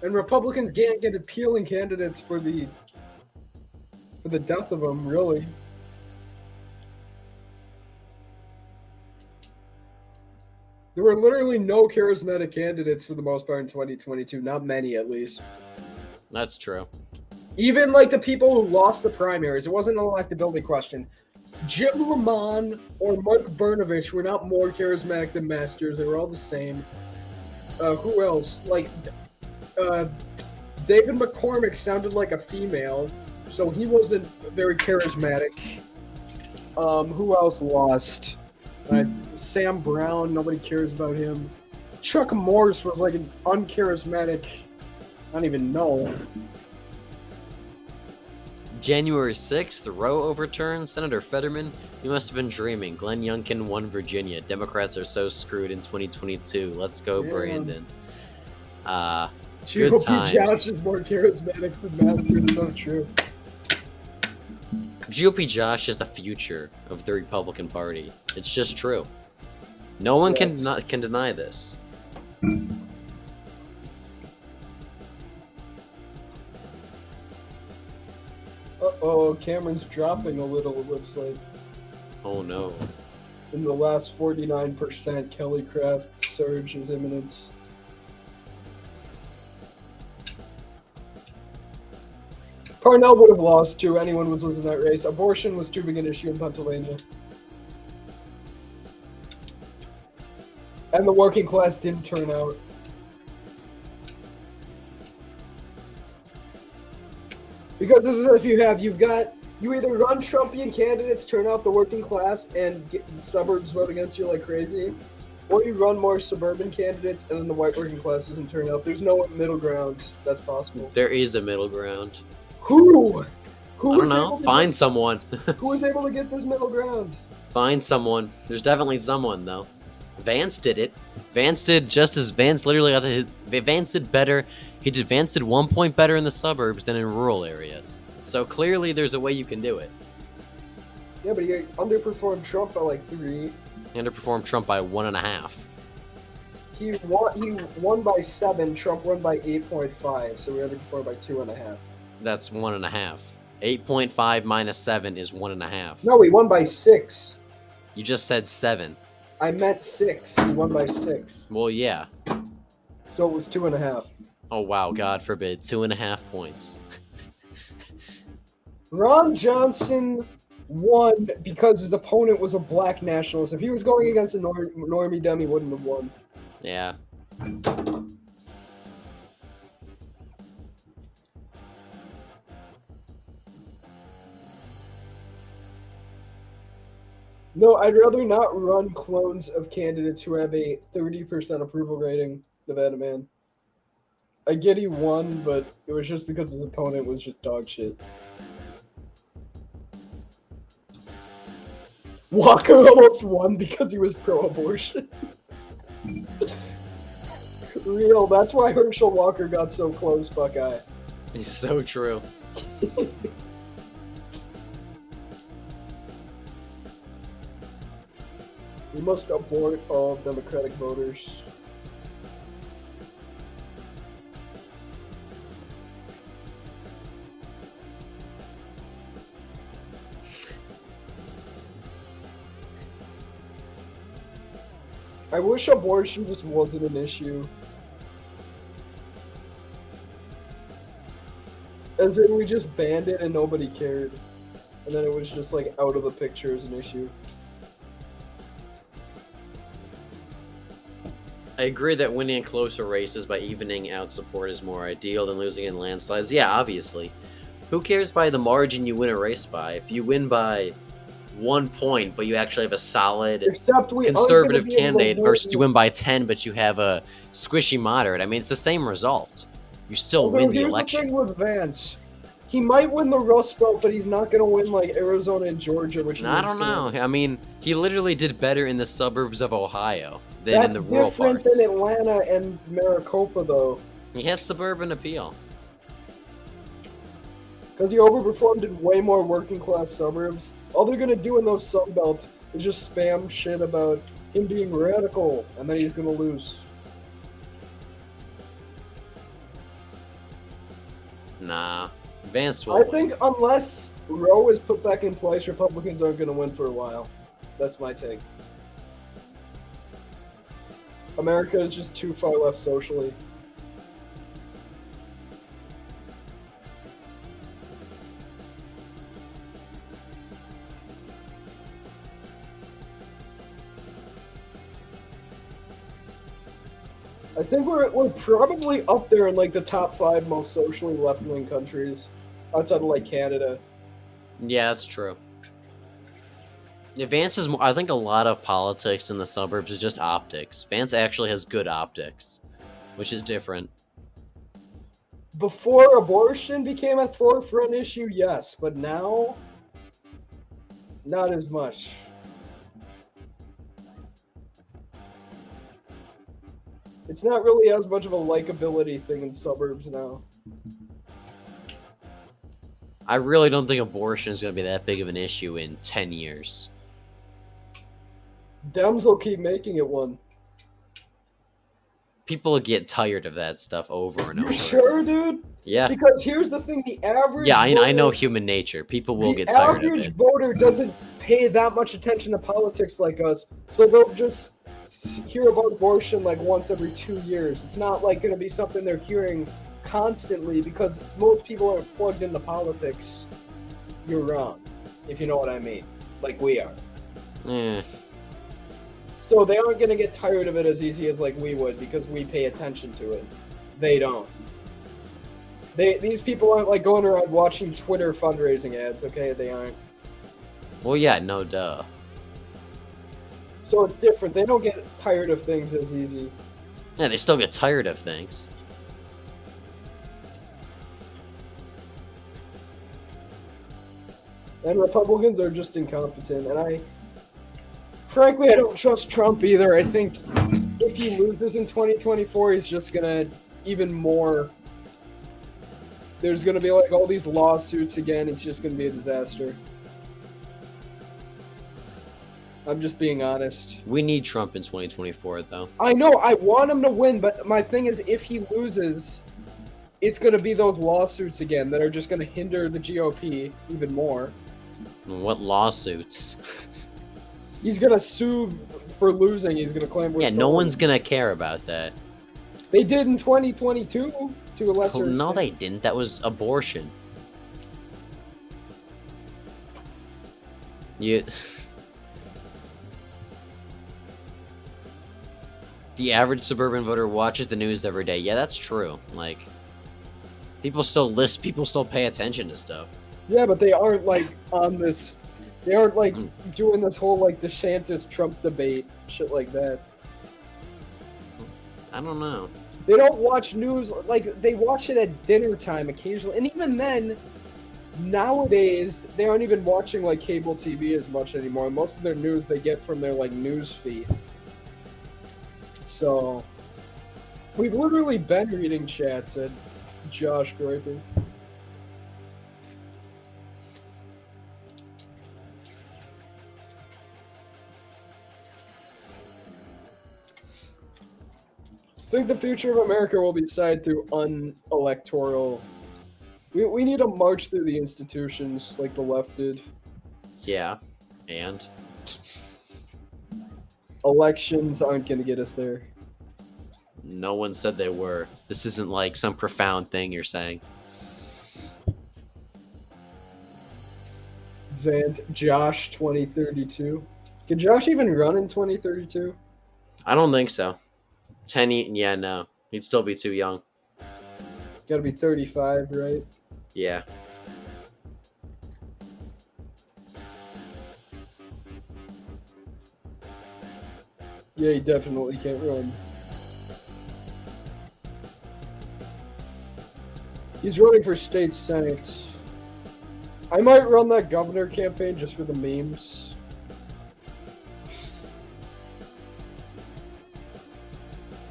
And Republicans can't get appealing candidates for the death of them, really. There were literally no charismatic candidates for the most part in 2022. Not many, at least. That's true. Even like the people who lost the primaries, it wasn't an electability question. Jim Lamont or Mark Brnovich were not more charismatic than Masters. They were all the same. Who else? Like, David McCormick sounded like a female, so he wasn't very charismatic. Who else lost? Sam Brown, nobody cares about him. Chuck Morse was like an uncharismatic, I don't even know. January 6th, Roe overturned. Senator Fetterman, you must have been dreaming. Glenn Youngkin won Virginia. Democrats are so screwed in 2022. Let's go, Yeah. Brandon. Good GOP times. Josh is more charismatic than Masters, so true. GOP Josh is the future of the Republican Party. It's just true. No one can deny this. Uh-oh, Cameron's dropping a little, it looks like. Oh no. In the last 49%, Kelly Craft surge is imminent. Parnell would have lost too. Anyone was losing that race. Abortion was too big an issue in Pennsylvania. And the working class didn't turn out. Because this is if you either run Trumpian candidates, turn out the working class, and get the suburbs vote against you like crazy, or you run more suburban candidates and then the white working class doesn't turn out. There's no middle ground that's possible. There is a middle ground. Who? I don't know. Find someone. Who was able to get this middle ground? Find someone. There's definitely someone though. Vance did it. Vance did just as Vance literally got Vance did better. Vance did 1 point better in the suburbs than in rural areas. So clearly there's a way you can do it. Yeah, but he underperformed Trump by like 3. He underperformed Trump by 1.5. He won by 7. Trump won by 8.5. So we underperformed by 2.5. That's 1.5. 8.5 minus 7 is 1.5. No, he won by 6. You just said 7. I meant 6. He won by 6. Well, yeah. So it was 2.5. Oh wow, God forbid, 2.5 points. Ron Johnson won because his opponent was a black nationalist. If he was going against a normie dumb, he wouldn't have won. Yeah. No, I'd rather not run clones of candidates who have a 30% approval rating, Nevada man. I get he won, but it was just because his opponent was just dog shit. Walker almost won because he was pro-abortion. Real, that's why Herschel Walker got so close, Buckeye. It's so true. We must abort all Democratic voters. I wish abortion just wasn't an issue. As in, we just banned it and nobody cared. And then it was just like out of the picture as an issue. I agree that winning in closer races by evening out support is more ideal than losing in landslides. Yeah, obviously. Who cares by the margin you win a race by? If you win by 1 point, but you actually have a solid Except we conservative aren't gonna be able to candidate versus you win- win by 10, but you have a squishy moderate. I mean, it's the same result. You still Although win the here's election. the thing with Vance. He might win the Rust Belt, but he's not going to win like Arizona and Georgia, which I don't know. I mean, he literally did better in the suburbs of Ohio than That's in the rural different parts. than Atlanta and Maricopa, though, He has suburban appeal. because he overperformed in way more working class suburbs. All they're going to do in those Sunbelt is just spam shit about him being radical, and then he's going to lose. Nah, Vance will I win. think unless Roe is put back in place, Republicans aren't going to win for a while. That's my take. America is just too far left socially. I think we're probably up there in like the top 5 most socially left-wing countries outside of like Canada. Yeah, that's true. Yeah, Vance is more. I think a lot of politics in the suburbs is just optics. Vance actually has good optics, which is different. Before abortion became a forefront issue, yes, but now, not as much. It's not really as much of a likability thing in suburbs now. I really don't think abortion is going to be that big of an issue in 10 years. Dems will keep making it one. People get tired of that stuff over and You over. sure, dude? Yeah. Because here's the thing: the average Yeah, I know voter- human nature. People will the get tired of average it. voter doesn't pay that much attention to politics like us, so they'll just hear about abortion like once every 2 years. It's not like going to be something they're hearing constantly because most people aren't plugged into politics year round, if you know what I mean, like we are. Eh. So they aren't going to get tired of it as easy as like we would because we pay attention to it. They don't. These people aren't like going around watching Twitter fundraising ads, okay? They aren't. Well, yeah, no duh. So it's different. They don't get tired of things as easy. Yeah, they still get tired of things. And Republicans are just incompetent. And frankly, I don't trust Trump either. I think if he loses in 2024, he's just gonna even more. There's gonna be like all these lawsuits again. It's just gonna be a disaster. I'm just being honest. We need Trump in 2024, though. I know I want him to win, but my thing is, if he loses, it's gonna be those lawsuits again that are just gonna hinder the GOP even more. What lawsuits? He's gonna sue for losing. He's gonna claim we're Yeah, no stolen. one's gonna care about that. They did in 2022 to a lesser Oh, no, extent. they didn't. That was abortion. You. The average suburban voter watches the news every day. Yeah, that's true. Like, people still pay attention to stuff. Yeah, but they aren't like on this. They aren't like doing this whole like DeSantis Trump debate shit like that. I don't know. They don't watch news like they watch it at dinner time occasionally, and even then, nowadays they aren't even watching like cable TV as much anymore. Most of their news they get from their like news feed. So we've literally been reading chats at Josh Groiper. I think the future of America will be decided through unelectoral. We need to march through the institutions like the left did. Yeah, and Elections aren't going to get us there. no one said they were. This isn't like some profound thing you're saying. Vance, Josh 2032. Can Josh even run in 2032? I don't think so. Yeah, no. He'd still be too young. Got to be 35, right? Yeah. Yeah, he definitely can't run. He's running for state senate. I might run that governor campaign just for the memes.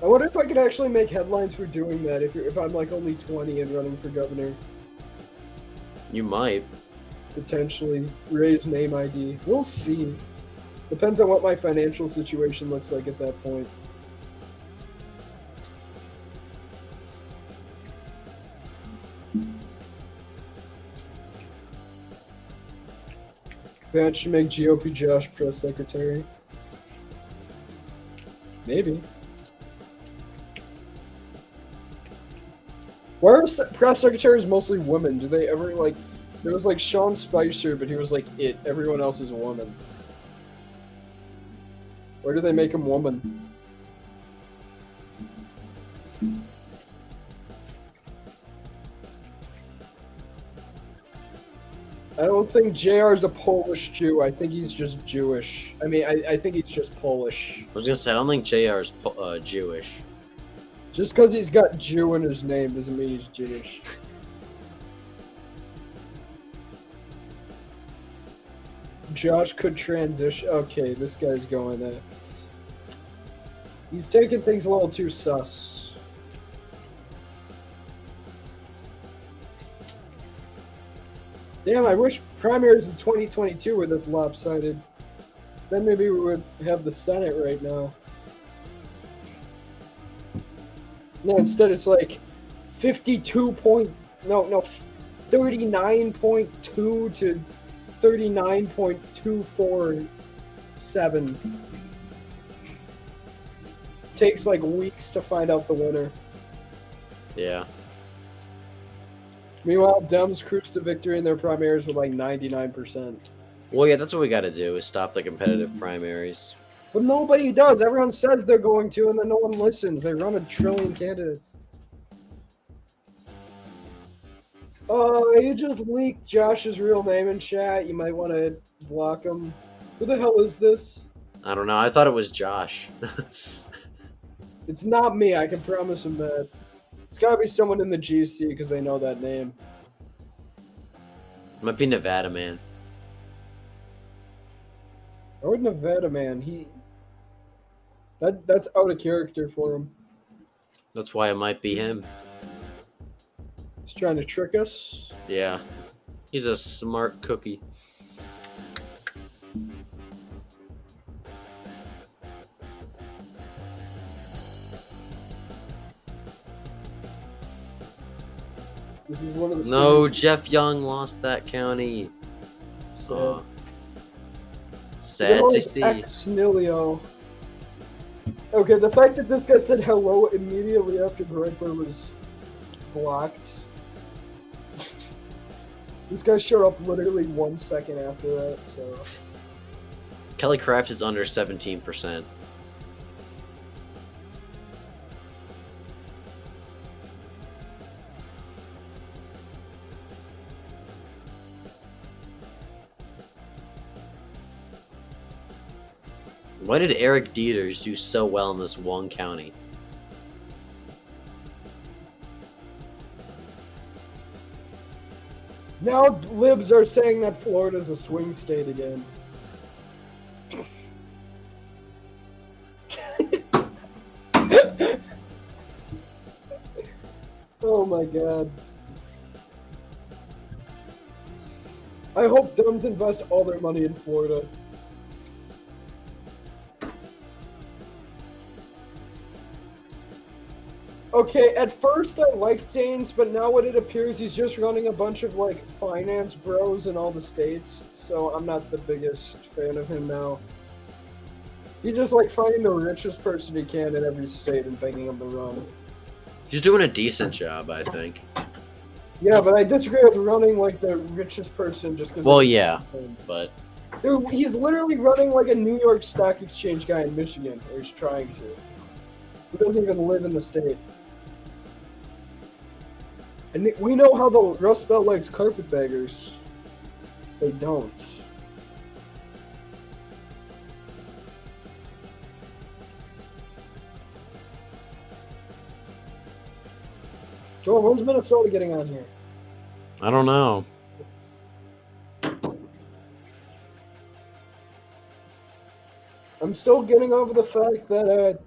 I wonder if I could actually make headlines for doing that if I'm like only 20 and running for governor. You might. Potentially. Raise name ID. We'll see. Depends on what my financial situation looks like at that point. That should make GOP Josh press secretary. Maybe. Why are press secretaries mostly women? Do they ever like... There was like Sean Spicer, but he was like it. Everyone else is a woman. Where do they make him woman? I don't think JR is a Polish Jew. I think he's just Jewish. I mean, I think he's just Polish. I was gonna say, I don't think JR is Jewish. Just because he's got Jew in his name doesn't mean he's Jewish. Josh could transition. Okay, this guy's going there. He's taking things a little too sus. Damn, I wish primaries in 2022 were this lopsided. Then maybe we would have the Senate right now. No, instead it's like 39.2 to 39.247. Takes like weeks to find out the winner. Yeah. Meanwhile, Dems cruise to victory in their primaries with like 99%. Well, yeah, that's what we got to do, is stop the competitive primaries. But nobody does. Everyone says they're going to, and then no one listens. They run 1 trillion candidates. You just leaked Josh's real name in chat. You might want to block him. Who the hell is this? I don't know. I thought it was Josh. It's not me. I can promise him that. It's gotta be someone in the GC because they know that name. Might be Nevada Man. Or Nevada Man. That's out of character for him. That's why it might be him. He's trying to trick us. Yeah. He's a smart cookie. This is one of the No, Jeff Young lost that county. So Sad to see. Snilio. Okay, the fact that this guy said hello immediately after Groyper was blocked. This guy showed up literally 1 second after that, so... Kelly Craft is under 17%. Why did Eric Dieters do so well in this one county? Now libs are saying that Florida's a swing state again. Oh my god. I hope Dems invest all their money in Florida. Okay, at first I liked Daines, but now what it appears he's just running a bunch of like finance bros in all the states, so I'm not the biggest fan of him now. He's just like finding the richest person he can in every state and begging him to run. He's doing a decent job, I think. Yeah, but I disagree with running like the richest person just because. Well, yeah, but dude, he's literally running like a New York Stock Exchange guy in Michigan, or he's trying to. He doesn't even live in the state. And we know how the Rust Belt likes carpetbaggers. They don't. Joel, when's Minnesota getting on here? I don't know. I'm still getting over the fact that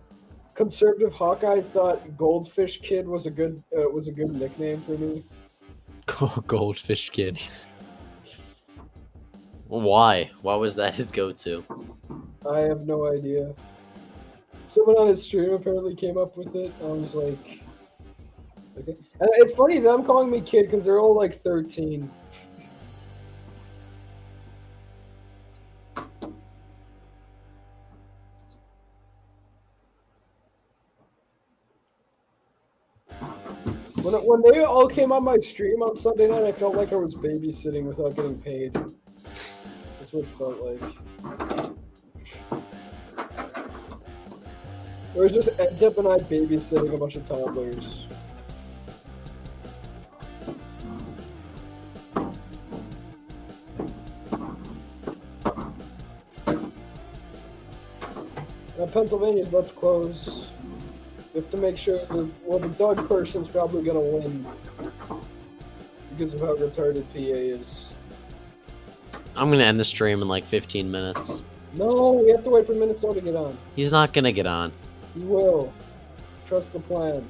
conservative Hawkeye thought Goldfish Kid was a good nickname for me. Goldfish Kid. Why? Why was that his go-to? I have no idea. Someone on his stream apparently came up with it. I was like, okay. And it's funny them calling me kid because they're all like 13. When they all came on my stream on Sunday night, I felt like I was babysitting without getting paid. That's what it felt like. It was just Ed-Tip and I babysitting a bunch of toddlers. Now Pennsylvania's about to close. We have to make sure that, well, the Doug person's probably gonna win because of how retarded PA is. I'm gonna end the stream in like 15 minutes. No, we have to wait for Minnesota to get on. He's not gonna get on. He will. Trust the plan.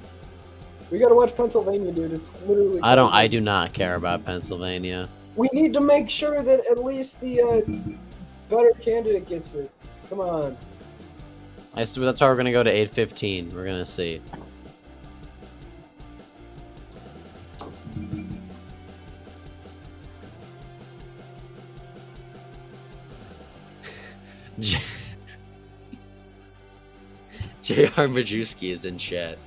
We gotta watch Pennsylvania, dude. It's literally. I do not care about Pennsylvania. We need to make sure that at least the better candidate gets it. Come on. That's why we're gonna go to 8:15. We're gonna see. J.R. Majewski is in chat.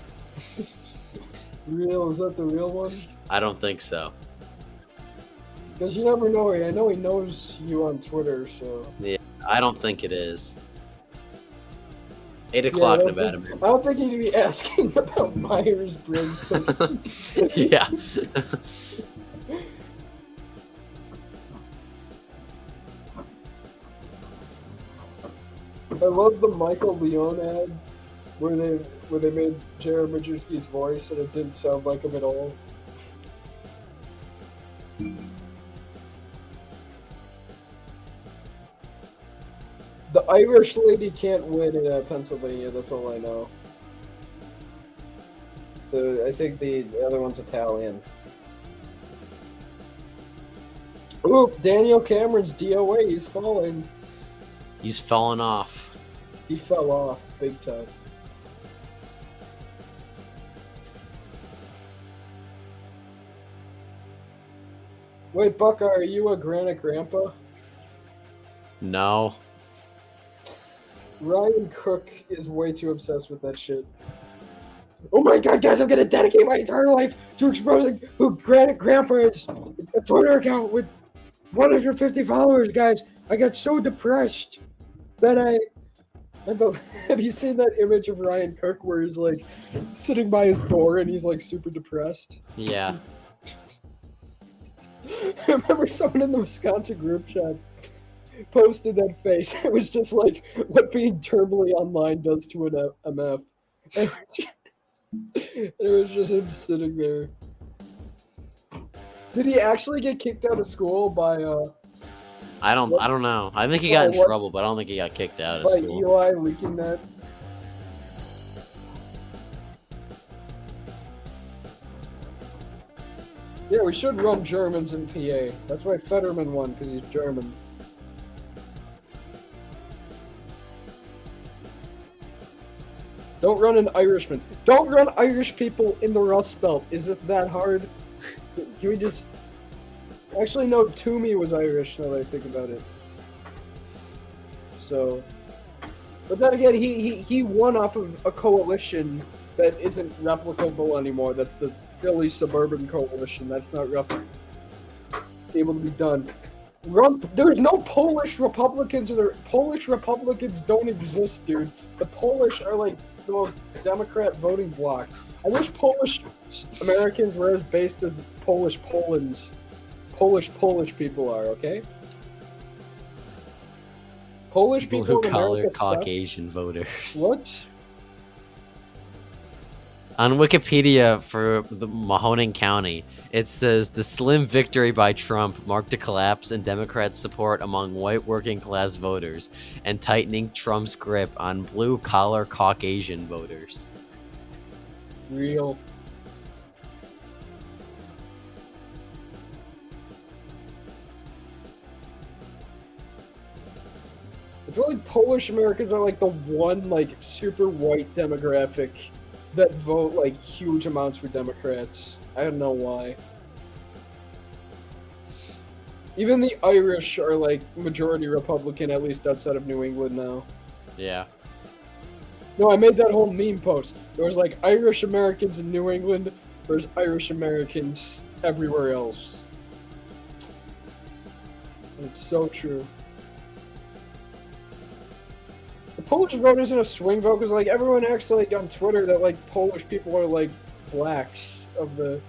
Real? Is that the real one? I don't think so. Because you never know. I know he knows you on Twitter, so. Yeah, I don't think it is. 8 o'clock, Nevada. I don't think he'd be asking about Myers-Briggs. Yeah. I love the Michael Leone ad where they made Jared Majewski's voice and it didn't sound like him at all. The Irish lady can't win in Pennsylvania, that's all I know. I think the other one's Italian. Ooh, Daniel Cameron's DOA, he's falling. He's fallen off. He fell off big time. Wait, Bucka, are you a granite grandpa? No. Ryan Cook is way too obsessed with that shit. Oh my god, guys, I'm gonna dedicate my entire life to exposing who Granite Grandpa is. A Twitter account with 150 followers, guys. I got so depressed that have you seen that image of Ryan Cook where he's like sitting by his door and he's like super depressed? Yeah. I remember someone in the Wisconsin group chat posted that face. It was just like what being terminally online does to an MF. And it was just him sitting there. Did he actually get kicked out of school by I don't know. I think he got in trouble, but I don't think he got kicked out of by school. Eli leaking that? Yeah, we should run Germans in PA. That's why Fetterman won, because he's German. Don't run an Irishman. Don't run Irish people in the Rust Belt. Is this that hard? Can we just... Actually, no, Toomey was Irish, now that I think about it. So... But then again, he won off of a coalition that isn't replicable anymore. That's the Philly Suburban Coalition. That's not able to be done. There's no Polish Republicans. Polish Republicans don't exist, dude. The Polish are like the most Democrat voting bloc. I wish Polish Americans were as based as the Polish people are, okay? Polish people in Blue-collar America Caucasian voters. What? On Wikipedia for the Mahoning County, it says the slim victory by Trump marked a collapse in Democrats' support among white working-class voters and tightening Trump's grip on blue-collar Caucasian voters. Real. I feel like Polish Americans are like the one like super white demographic that vote like huge amounts for Democrats. I don't know why. Even the Irish are like majority Republican, at least outside of New England now. Yeah. No, I made that whole meme post. There was like Irish Americans in New England, there's Irish Americans everywhere else. And it's so true. The Polish vote isn't a swing vote because like everyone acts like on Twitter that like Polish people are like blacks of the.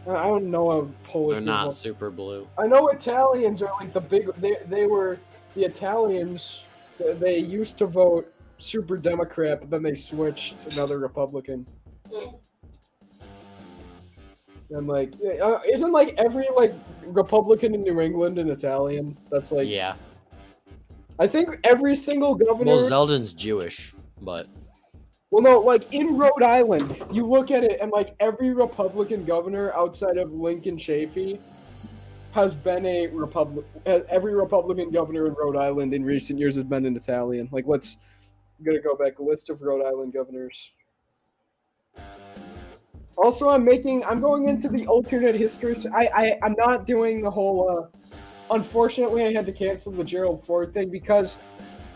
I don't know how Polish. They're people not super blue. I know Italians are like the big. They were the Italians. They used to vote super Democrat, but then they switched to another Republican. And like, isn't like every like Republican in New England an Italian? That's like, Yeah. I think every single governor. Well, Zeldin's Jewish, but Well, no, like in Rhode Island, you look at it and like every Republican governor outside of Lincoln Chafee has been a Republican. Every Republican governor in Rhode Island in recent years has been an Italian. Like, I'm gonna go back a list of Rhode Island governors. Also, I'm going into the alternate histories. I'm not doing the whole. Unfortunately, I had to cancel the Gerald Ford thing because,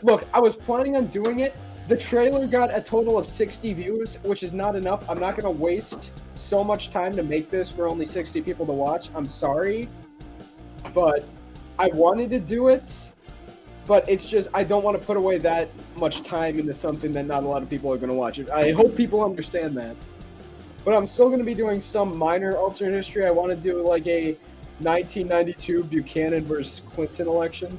look, I was planning on doing it. The trailer got a total of 60 views, which is not enough. I'm not going to waste so much time to make this for only 60 people to watch. I'm sorry. But I wanted to do it. But it's just, I don't want to put away that much time into something that not a lot of people are going to watch. I hope people understand that. But I'm still going to be doing some minor alternate history. I want to do like a 1992 Buchanan versus Clinton election.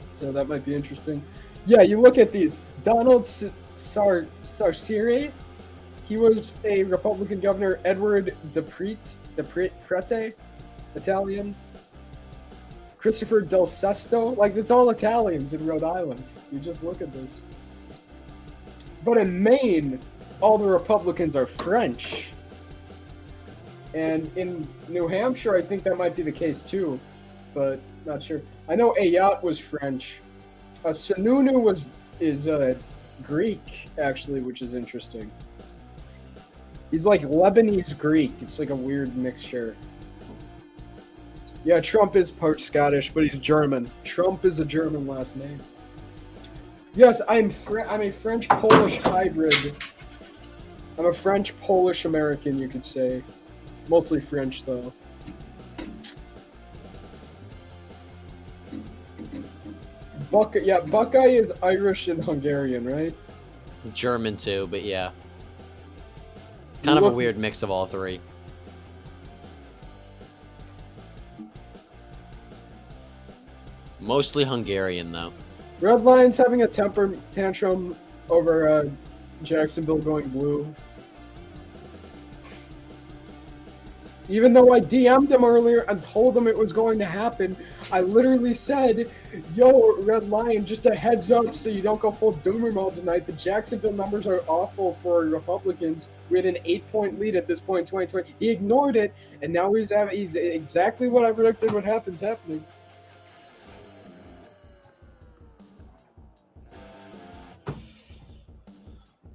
So that might be interesting. Yeah, you look at these. Donald Sarciri, he was a Republican governor. Edward Prete, Italian. Christopher Del Sesto, like it's all Italians in Rhode Island. You just look at this. But in Maine, all the Republicans are French. And in New Hampshire, I think that might be the case too, but not sure. I know Ayat was French. Sununu is Greek, actually, which is interesting. He's like Lebanese Greek. It's like a weird mixture. Yeah, Trump is part Scottish, but he's German. Trump is a German last name. Yes, I'm a French-Polish hybrid. I'm a French-Polish American, you could say. Mostly French, though. Buckeye is Irish and Hungarian, right? German too, but yeah. Kind of a weird mix of all three. Mostly Hungarian, though. Red Lion's having a temper tantrum over Jacksonville going blue. Even though I DM'd him earlier and told him it was going to happen, I literally said, yo, Red Lion, just a heads up so you don't go full doomer mode tonight. The Jacksonville numbers are awful for Republicans. We had an 8-point lead at this point in 2020. He ignored it, and now he's exactly what I predicted would happen is happening.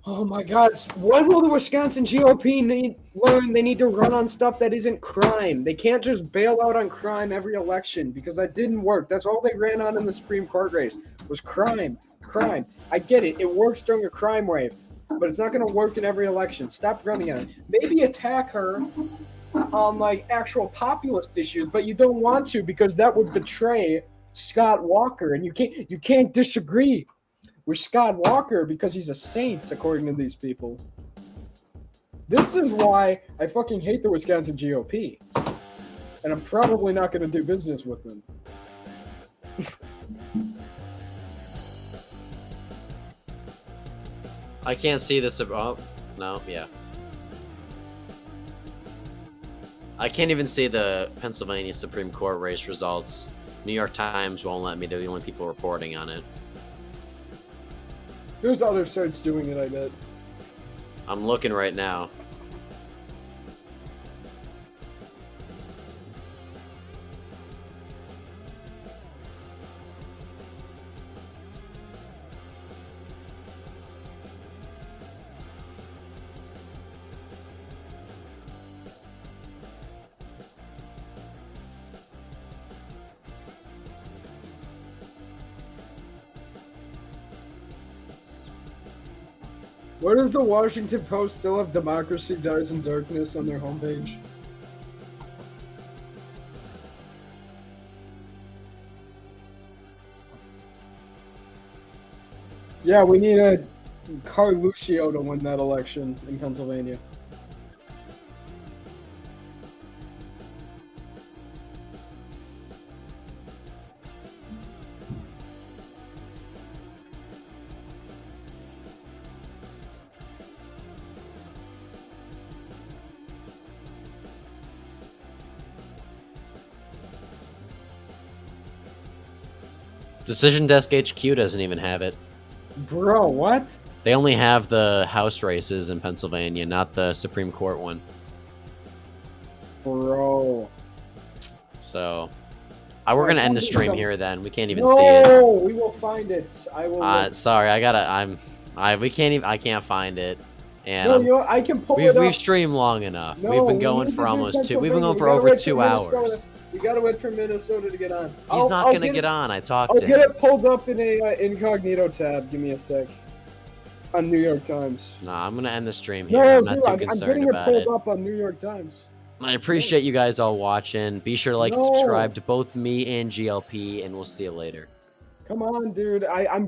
Oh my God! When will the Wisconsin GOP learn they need to run on stuff that isn't crime? They can't just bail out on crime every election because that didn't work. That's all they ran on in the Supreme Court race was crime. Crime. I get it. It works during a crime wave, but it's not going to work in every election. Stop running on it. Maybe attack her on like actual populist issues, but you don't want to because that would betray Scott Walker, and you can't disagree with Scott Walker because he's a saint, according to these people. This is why I fucking hate the Wisconsin GOP. And I'm probably not going to do business with them. I can't see this. Oh, no, yeah. I can't even see the Pennsylvania Supreme Court race results. New York Times won't let me. They're the only people reporting on it. There's other sites doing it, I bet. I'm looking right now. Why does the Washington Post still have "Democracy Dies in Darkness" on their homepage? Yeah, we need a Carluccio to win that election in Pennsylvania. Decision Desk HQ doesn't even have it. Bro, what? They only have the House races in Pennsylvania, not the Supreme Court one. Bro. So, we're gonna end the stream here. Then we can't even see No, it. we will find it. I will. Sorry, we can't even. I can't find it. And No, you know, I can pull it up. we've streamed long enough. No, we've been we going need for to do almost two. We've been going Pennsylvania. for We gotta over wait 2 for hours. Minnesota. We gotta wait for Minnesota to get on. He's not I'll gonna get on. I talked I'll to get him. it pulled up in a incognito tab. Give me a sec. On New York Times. Nah, I'm gonna end the stream here. No, I'm not dude, too I'm concerned getting it about pulled it. up on New York Times. I appreciate you guys all watching. Be sure to like and No. subscribe to both me and GLP, and we'll see you later. Come on, dude. I'm